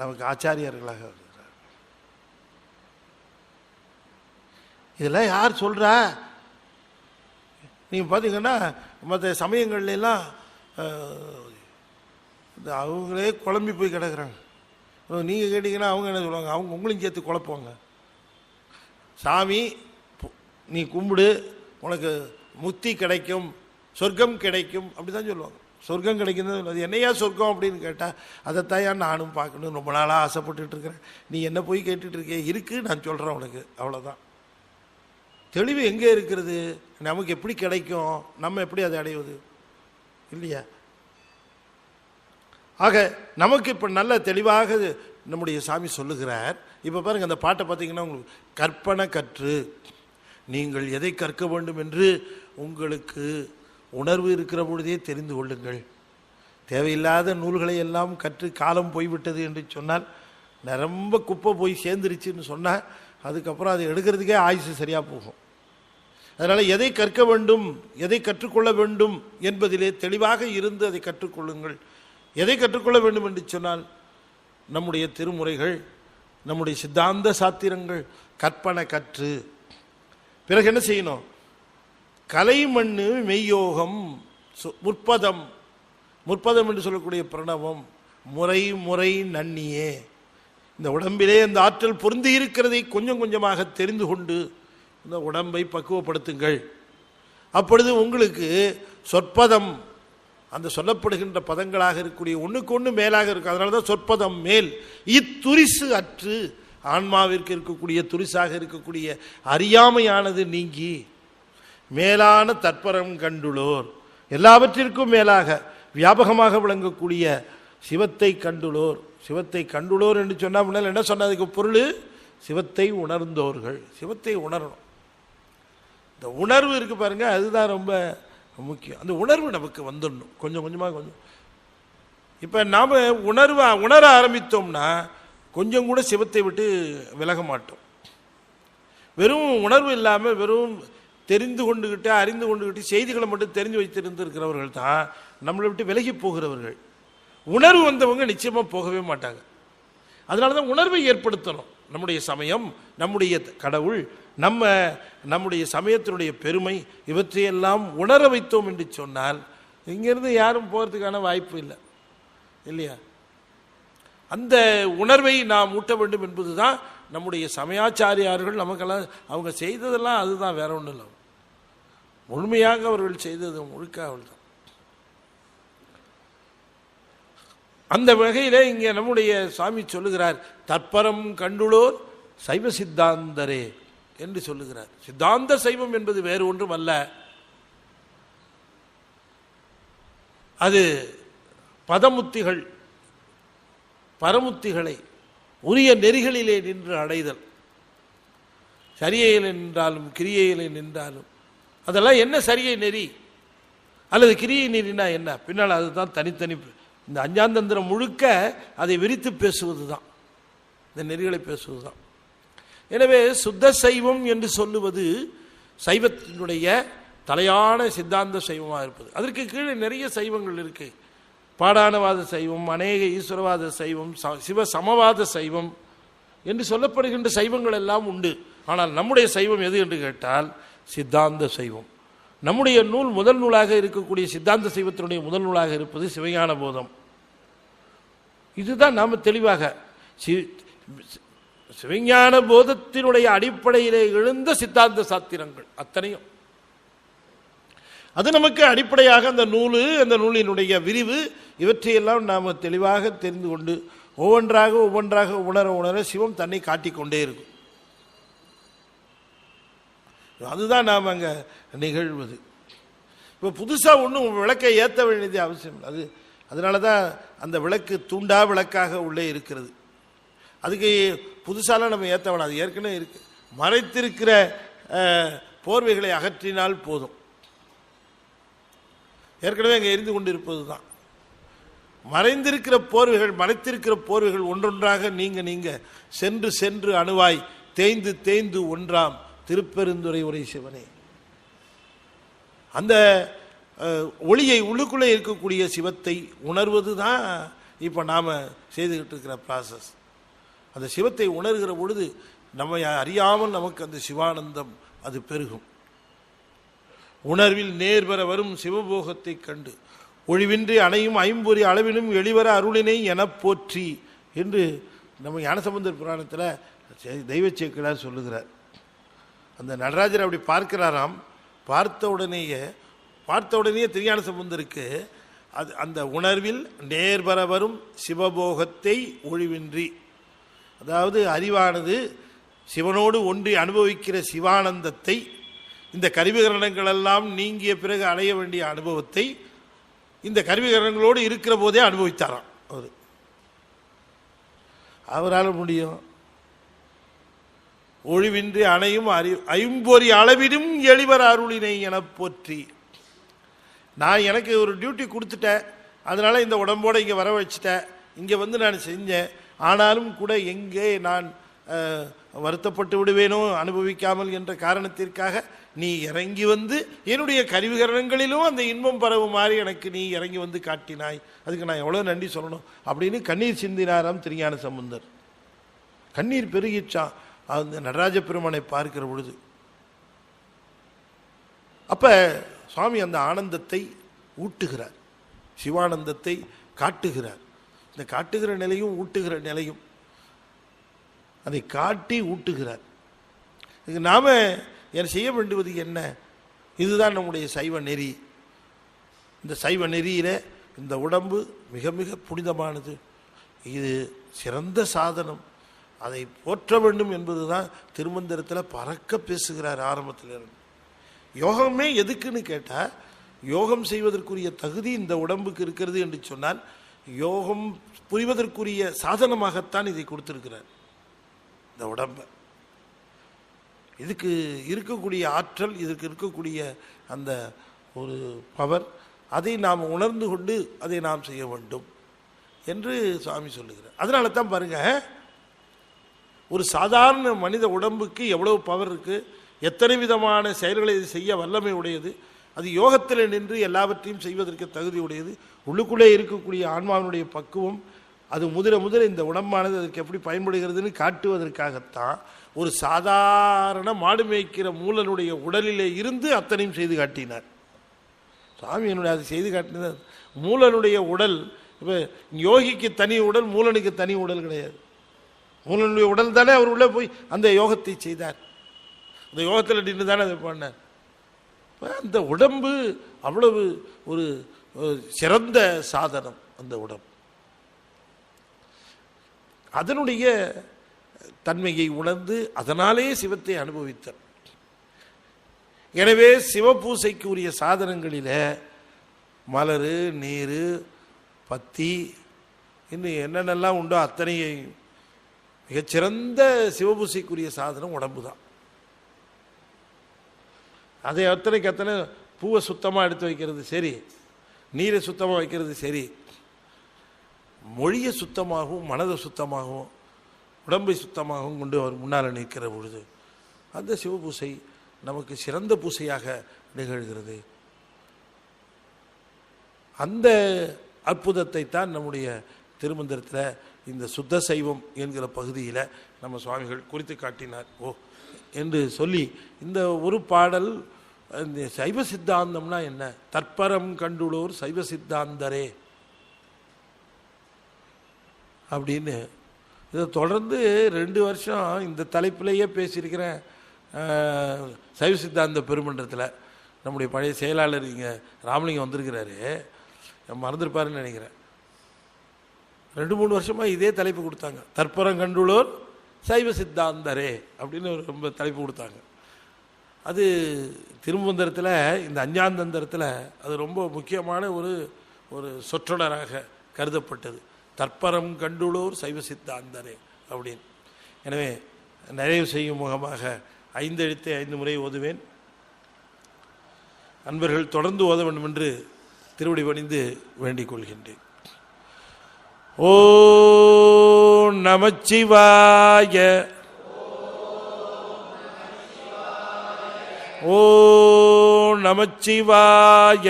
Speaker 1: நமக்கு ஆச்சாரியர்களாக வருகிறார். இதெல்லாம் யார் சொல்கிறா? நீங்கள் பார்த்தீங்கன்னா மற்ற சமயங்கள்லாம் அவங்களே குழம்பி போய் கிடக்குறாங்க. நீங்கள் கேட்டிங்கன்னா அவங்க என்ன சொல்லுவாங்க, அவங்க உங்களையும் சேர்த்து குழப்புவாங்க. சாமி நீ கும்பிடு, உனக்கு முக்தி கிடைக்கும், சொர்க்கம் கிடைக்கும், அப்படி தான் சொல்லுவாங்க. சொர்க்கம் கிடைக்கும், அது என்னையா சொர்க்கம் அப்படின்னு கேட்டால், அதைத்தாயா நானும் பார்க்கணும், ரொம்ப நாளாக ஆசைப்பட்டுட்டு இருக்கிறேன், நீ என்ன போய் கேட்டுட்டு இருக்கே, இருக்கு நான் சொல்கிறேன் உனக்கு, அவ்வளோதான். தெளிவு எங்கே இருக்கிறது? நமக்கு எப்படி கிடைக்கும்? நம்ம எப்படி அதை அடைவது? இல்லையா? ஆக நமக்கு இப்போ நல்ல தெளிவாக நம்முடைய சாமி சொல்லுகிறார். இப்போ பாருங்கள், அந்த பாட்டை பார்த்தீங்கன்னா உங்களுக்கு கற்பனை கற்று நீங்கள் எதை கற்க வேண்டும் என்று உங்களுக்கு உணர்வு இருக்கிற பொழுதே தெரிந்து கொள்ளுங்கள். தேவையில்லாத நூல்களை எல்லாம் கற்று காலம் போய்விட்டது என்று சொன்னால், ரொம்ப குப்பை போய் சேர்ந்துருச்சுன்னு சொன்னால் அதுக்கப்புறம் அதை எடுக்கிறதுக்கே ஆயுசு சரியாக போகும். அதனால் எதை கற்க வேண்டும், எதை கற்றுக்கொள்ள வேண்டும் என்பதிலே தெளிவாக இருந்து அதை கற்றுக்கொள்ளுங்கள். எதை கற்றுக்கொள்ள வேண்டும் என்று சொன்னால், நம்முடைய திருமுறைகள், நம்முடைய சித்தாந்த சாத்திரங்கள், கற்பனை கற்று பிறகு என்ன செய்யணும்? கலைமண்ணு மெய்யோகம், முற்பதம், முற்பதம் என்று சொல்லக்கூடிய பிரணவம், முறை முறை நன்னியே, இந்த உடம்பிலே அந்த ஆற்றல் பொருந்தி இருக்கிறதை கொஞ்சம் கொஞ்சமாக தெரிந்து கொண்டு இந்த உடம்பை பக்குவப்படுத்துங்கள். அப்பொழுது உங்களுக்கு சொற்பதம், அந்த சொல்லப்படுகின்ற பதங்களாக இருக்கக்கூடிய ஒன்றுக்கு ஒன்று மேலாக இருக்கும். அதனால தான் சொற்பதம் மேல் இத்துரிசு அற்று, ஆன்மாவிற்கு இருக்கக்கூடிய துரிசாக இருக்கக்கூடிய அறியாமையானது நீங்கி மேலான தற்பரம் கண்டுளோர், எல்லாவற்றிற்கும் மேலாக வியாபகமாக விளங்கக்கூடிய சிவத்தை கண்டுளோர். சிவத்தை கண்டுளோர் என்று சொன்னால் முன்னால் என்ன சொன்னதுக்கு பொருள்? சிவத்தை உணர்ந்தோர்கள். சிவத்தை உணரணும். இந்த உணர்வு இருக்கு பாருங்க, அதுதான் ரொம்ப முக்கியம். அந்த உணர்வு நமக்கு வந்துடணும் கொஞ்சம் கொஞ்சமாக. கொஞ்சம் இப்போ நாம் உணர ஆரம்பித்தோம்னா கொஞ்சம் கூட சிவத்தை விட்டு விலக மாட்டோம். வெறும் உணர்வு இல்லாமல் வெறும் தெரிந்து கொண்டுகிட்டு அறிந்து கொண்டுகிட்டு செய்திகளை மட்டும் தெரிஞ்சு வைத்திருந்திருக்கிறவர்கள் தான் நம்மளை விட்டு விலகி போகிறவர்கள். உணர்வு வந்தவங்க நிச்சயமாக போகவே மாட்டாங்க. அதனால தான் உணர்வை ஏற்படுத்தணும். நம்முடைய சமயம், நம்முடைய கடவுள், நம்முடைய சமயத்தினுடைய பெருமை, இவற்றையெல்லாம் உணர வைத்தோம் என்று சொன்னால் இங்கிருந்து யாரும் போகிறதுக்கான வாய்ப்பு இல்லை, இல்லையா? அந்த உணர்வை நாம் ஊட்ட வேண்டும் என்பதுதான் நம்முடைய சமயாச்சாரியார்கள் நமக்கெல்லாம் அவங்க செய்ததெல்லாம் அதுதான், வேற ஒன்றும் இல்லை. முழுமையாக அவர்கள் செய்தது முழுக்க அவள் தான். அந்த வகையில் இங்கே நம்முடைய சுவாமி சொல்லுகிறார், தற்பரம் கண்டுளோர் சைவ சித்தாந்தரே என்று சொல்லுகிறார். சித்தாந்த சைவம் என்பது வேறு ஒன்றும் அல்ல, அது பதமுத்திகள் பரமுத்திகளை உரிய நெறிகளிலே நின்று அடைதல். சரியையில் நின்றாலும் கிரியையில் நின்றாலும் அதெல்லாம் என்ன சரியை நெறி அல்லது கிரியை நெறினா என்ன? பின்னால் அதுதான் தனித்தனி. இந்த அஞ்சாந்தந்திரம் முழுக்க அதை விரித்து பேசுவது தான், இந்த நெறிகளை பேசுவது தான். எனவே சுத்த சைவம் என்று சொல்லுவது சைவத்தினுடைய தலையான சித்தாந்த சைவமாக இருப்பது. அதற்கு கீழே நிறைய சைவங்கள் இருக்கு. பாடானவாத சைவம், அநேக ஈஸ்வரவாத சைவம், சிவ சமவாத சைவம் என்று சொல்லப்படுகின்ற சைவங்கள் எல்லாம் உண்டு. ஆனால் நம்முடைய சைவம் எது என்று கேட்டால் சித்தாந்த சைவம். நம்முடைய நூல் முதல் நூலாக இருக்கக்கூடிய சித்தாந்த சைவத்தினுடைய முதல் நூலாக இருப்பது சிவஞான போதம். இதுதான் நாம் தெளிவாக சிவஞான போதத்தினுடைய அடிப்படையிலே எழுந்த சித்தாந்த சாத்திரங்கள் அத்தனையும், அது நமக்கு அடிப்படையாக அந்த நூலினுடைய விரிவு, இவற்றையெல்லாம் நாம் தெளிவாக தெரிந்து கொண்டு ஒவ்வொன்றாக ஒவ்வொன்றாக உணர உணர சிவம் தன்னை காட்டிக்கொண்டே இருக்கும். அதுதான் நாம் அங்கே நிகழ்வது. இப்போ புதுசாக ஒன்றும் விளக்கை ஏற்ற வேண்டியது அவசியம் இல்லை. அதனால தான் அந்த விளக்கு தூண்டா விளக்காக உள்ளே இருக்கிறது. அதுக்கு புதுசாலாம் நம்ம ஏற்ற வேணாம், அது ஏற்கனவே இருக்கு. மறைத்திருக்கிற போர்வைகளை அகற்றினால் போதும். ஏற்கனவே அங்கே எரிந்து கொண்டு இருப்பது தான். மறைந்திருக்கிற போர்வைகள், மறைத்திருக்கிற போர்வைகள் ஒன்றொன்றாக நீங்க சென்று சென்று அணுவாய் தேய்ந்து தேய்ந்து ஒன்றாம் திருப்பெருந்துறை உரை சிவனே. அந்த ஒளியை உள்ளுக்குள்ளே இருக்கக்கூடிய சிவத்தை உணர்வது தான் இப்போ நாம் செய்துக்கிட்டு இருக்கிற ப்ராசஸ். அந்த சிவத்தை உணர்கிற பொழுது நம்ம அறியாமல் நமக்கு அந்த சிவானந்தம் அது பெருகும். உணர்வில் நேர்வர வரும் சிவபோகத்தை கண்டு ஒழிவின்றி அணையும் ஐம்பொறி அளவிலும் எளிவர அருளினை என போற்றி என்று நம்ம ஞானசம்பந்தர் புராணத்தில் தெய்வ சேக்கிழார் சொல்லுகிறார். அந்த நடராஜர் அப்படி பார்க்கிறாராம். பார்த்த உடனேயே திருஞான சம்பந்தருக்கு அது அந்த உணர்வில் நேர்வர வரும் சிவபோகத்தை ஒழிவின்றி, அதாவது அறிவானது சிவனோடு ஒன்றி அனுபவிக்கிற சிவானந்தத்தை, இந்த கருவிகரணங்களெல்லாம் நீங்கிய பிறகு அடைய வேண்டிய அனுபவத்தை இந்த கருவிகரணங்களோடு இருக்கிற போதே அனுபவித்தாராம். அவரால் முடியும். ஒழிவின்றி அணையும் ஐம்பொறி அளவிலும் எளிவர அருளினை என போற்றி. நான் எனக்கு ஒரு டியூட்டி கொடுத்துட்டேன், அதனால இந்த உடம்போட இங்கே வர வச்சுட்டேன், இங்கே வந்து நான் செஞ்சேன். ஆனாலும் கூட எங்கே நான் வருத்தப்பட்டு விடுவேனோ அனுபவிக்காமல் என்ற காரணத்திற்காக நீ இறங்கி வந்து என்னுடைய கருவிகரணங்களிலும் அந்த இன்பம் பரவுமாறு எனக்கு நீ இறங்கி வந்து காட்டினாய். அதுக்கு நான் எவ்வளோ நன்றி சொல்லணும் அப்படின்னு கண்ணீர் சிந்தினாராம் திருஞான சம்பந்தர். கண்ணீர் பெருகிச்சான் அந்த நடராஜ பெருமானை பார்க்கிற பொழுது. அப்ப சுவாமி அந்த ஆனந்தத்தை ஊட்டுகிறார், சிவானந்தத்தை காட்டுகிறார். இந்த காட்டுகிற நிலையும் ஊட்டுகிற நிலையும், அதை காட்டி ஊட்டுகிறார். இதுக்கு நாம செய்ய வேண்டுவது என்ன? இதுதான் நம்முடைய சைவ நெறி. இந்த சைவ நெறியில இந்த உடம்பு மிக மிக புனிதமானது, இது சிறந்த சாதனம், அதை போற்ற வேண்டும் என்பதுதான் திருமந்திரத்தில் பறக்க பேசுகிறார் ஆரம்பத்தில் இருந்து. யோகமே எதுக்குன்னு கேட்டால், யோகம் செய்வதற்குரிய தகுதி இந்த உடம்புக்கு இருக்கிறது என்று சொன்னால், யோகம் புரிவதற்குரிய சாதனமாகத்தான் இதை கொடுத்திருக்கிறார். இந்த உடம்பை, இதுக்கு இருக்கக்கூடிய ஆற்றல், இதுக்கு இருக்கக்கூடிய அந்த ஒரு பவர், அதை நாம் உணர்ந்து கொண்டு அதை நாம் செய்ய வேண்டும் என்று சுவாமி சொல்லுகிறார். அதனால தான் பாருங்க, ஒரு சாதாரண மனித உடம்புக்கு எவ்வளவு பவர் இருக்கு, எத்தனை விதமான செயல்களை செய்ய வல்லமை உடையது, அது யோகத்தில் நின்று எல்லாவற்றையும் செய்வதற்கு தகுதி உடையது. உள்ளுக்குள்ளே இருக்கக்கூடிய ஆன்மாவினுடைய பக்குவம் அது முதல இந்த உடம்பானது அதற்கு எப்படி பயன்படுகிறதுன்னு காட்டுவதற்காகத்தான் ஒரு சாதாரண மாடு மேய்க்கிற மூலனுடைய உடலிலே இருந்து அத்தனையும் செய்து காட்டினார் சுவாமி. என்னுடைய அது செய்து காட்டினார். மூலனுடைய உடல், இப்போ யோகிக்கு தனி உடல், மூலனுக்கு தனி உடல் கிடையாது. மூலனுடைய உடல் தானே அவர் உள்ளே போய் அந்த யோகத்தை செய்தார், அந்த யோகத்தில் நின்று தானே அதை பண்ணார். அந்த உடம்பு அவ்வளவு ஒரு சிறந்த சாதனம். அந்த உடம்பு அதனுடைய தன்மையை உணர்ந்து அதனாலே சிவத்தை அனுபவித்தார். எனவே சிவபூசைக்கு உரிய சாதனங்களில் மலர், நீர், பத்தி, இன்னும் என்னென்னலாம் உண்டோ அத்தனையை மிகச்சிறந்த சிவபூசைக்குரிய சாதனம் உடம்பு தான். அதை அத்தனை பூவை சுத்தமாக எடுத்து வைக்கிறது சரி, நீரை சுத்தமாக வைக்கிறது சரி, மொழியை சுத்தமாகவும் மனதை சுத்தமாகவும் உடம்பை சுத்தமாகவும் கொண்டு அவர் முன்னால் நிற்கிற பொழுது அந்த சிவபூசை நமக்கு சிறந்த பூசையாக நிகழ்கிறது. அந்த அற்புதத்தை தான் நம்முடைய திருமந்திரத்தில் இந்த சுத்த சைவம் என்கிற பகுதியில் நம்ம சுவாமிகள் குறித்து காட்டினார். என்று சொல்லி இந்த ஒரு பாடல், இந்த சைவ சித்தாந்தம்னா என்ன, தற்பரம் கண்டுள்ளோர் சைவ சித்தாந்தரே அப்படின்னு இதை தொடர்ந்து 2 வருஷம் இந்த தலைப்பிலேயே பேசியிருக்கிறேன். சைவ சித்தாந்த பெருமன்றத்தில் நம்முடைய பழைய செயலாளர் இங்கே ராமலிங்கம் வந்திருக்கிறாரு, மறந்துருப்பாருன்னு நினைக்கிறேன். 2-3 வருஷமா இதே தலைப்பு கொடுத்தாங்க. தற்பரம் கண்டுள்ளோர் சைவ சித்தாந்தரே அப்படின்னு ரொம்ப தலைப்பு கொடுத்தாங்க. அது திருமந்திரத்தில், இந்த அஞ்ஞாந்தந்திரத்தில் அது ரொம்ப முக்கியமான ஒரு சொற்றொடராக கருதப்பட்டது. தற்பரம் கண்டுள்ளோர் சைவ சித்தாந்தரே அப்படின்னு. எனவே நிறைவு செய்யும் முகமாக 5 எழுத்தை 5 முறை ஓதுவேன். அன்பர்கள் தொடர்ந்து ஓத வேண்டும் என்று திருவடி பணிந்து வேண்டிக் கொள்கின்றேன். ஓம் நமச்சிவாய. ஓம் நமச்சிவாய.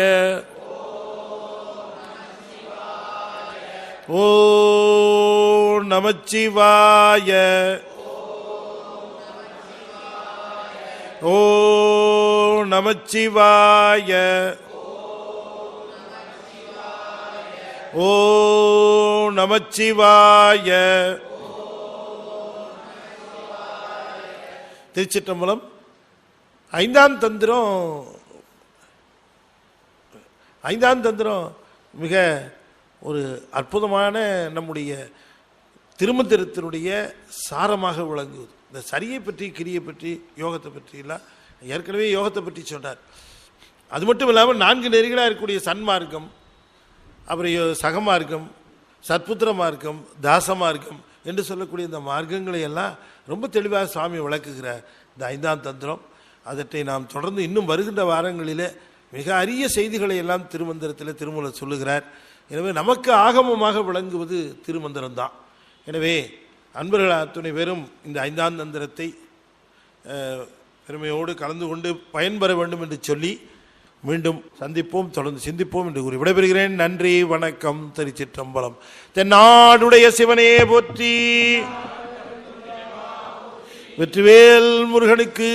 Speaker 1: ஓம் நமச்சிவாய. ஓம் நமச்சிவாய. ஓம் நமச்சிவாய. திருச்சிற்றம்பலம். 5ஆம் தந்திரம் மிக ஒரு அற்புதமான நம்முடைய திருமந்திரத்தினுடைய சாரமாக விளங்குவது. இந்த சரியை பற்றி, கிரியை பற்றி, யோகத்தை பற்றி எல்லாம் ஏற்கனவே யோகத்தை பற்றி சொன்னார். அது மட்டும் இல்லாமல் 4 நெறிகளாக இருக்கக்கூடிய சன்மார்க்கம், அப்புறம் சகமார்க்கம், சத்புத்திர மார்க்கம், தாச மார்க்கம் என்று சொல்லக்கூடிய இந்த மார்க்கங்களை எல்லாம் ரொம்ப தெளிவாக சுவாமி விளக்குகிறார் இந்த 5ஆம் தந்திரம். அதற்றை நாம் தொடர்ந்து இன்னும் வருகின்ற வாரங்களிலே மிக அரிய செய்திகளை எல்லாம் திருமந்திரத்தில் திருமூலர் சொல்லுகிறார். எனவே நமக்கு ஆகமமாக விளங்குவது திருமந்திரம் தான். எனவே அன்பர்கள் அத்துணை பேரும் இந்த 5ஆம் தந்திரத்தை பெருமையோடு கலந்து கொண்டு பயன்பெற வேண்டும் என்று சொல்லி மீண்டும் சந்திப்போம், தொடர்ந்து சிந்திப்போம் என்று கூறி விடைபெறுகிறேன். நன்றி, வணக்கம். திருச்சிற்றம்பலம். தென்னாடுடைய சிவனே போற்றி. வெற்றிவேல் முருகனுக்கு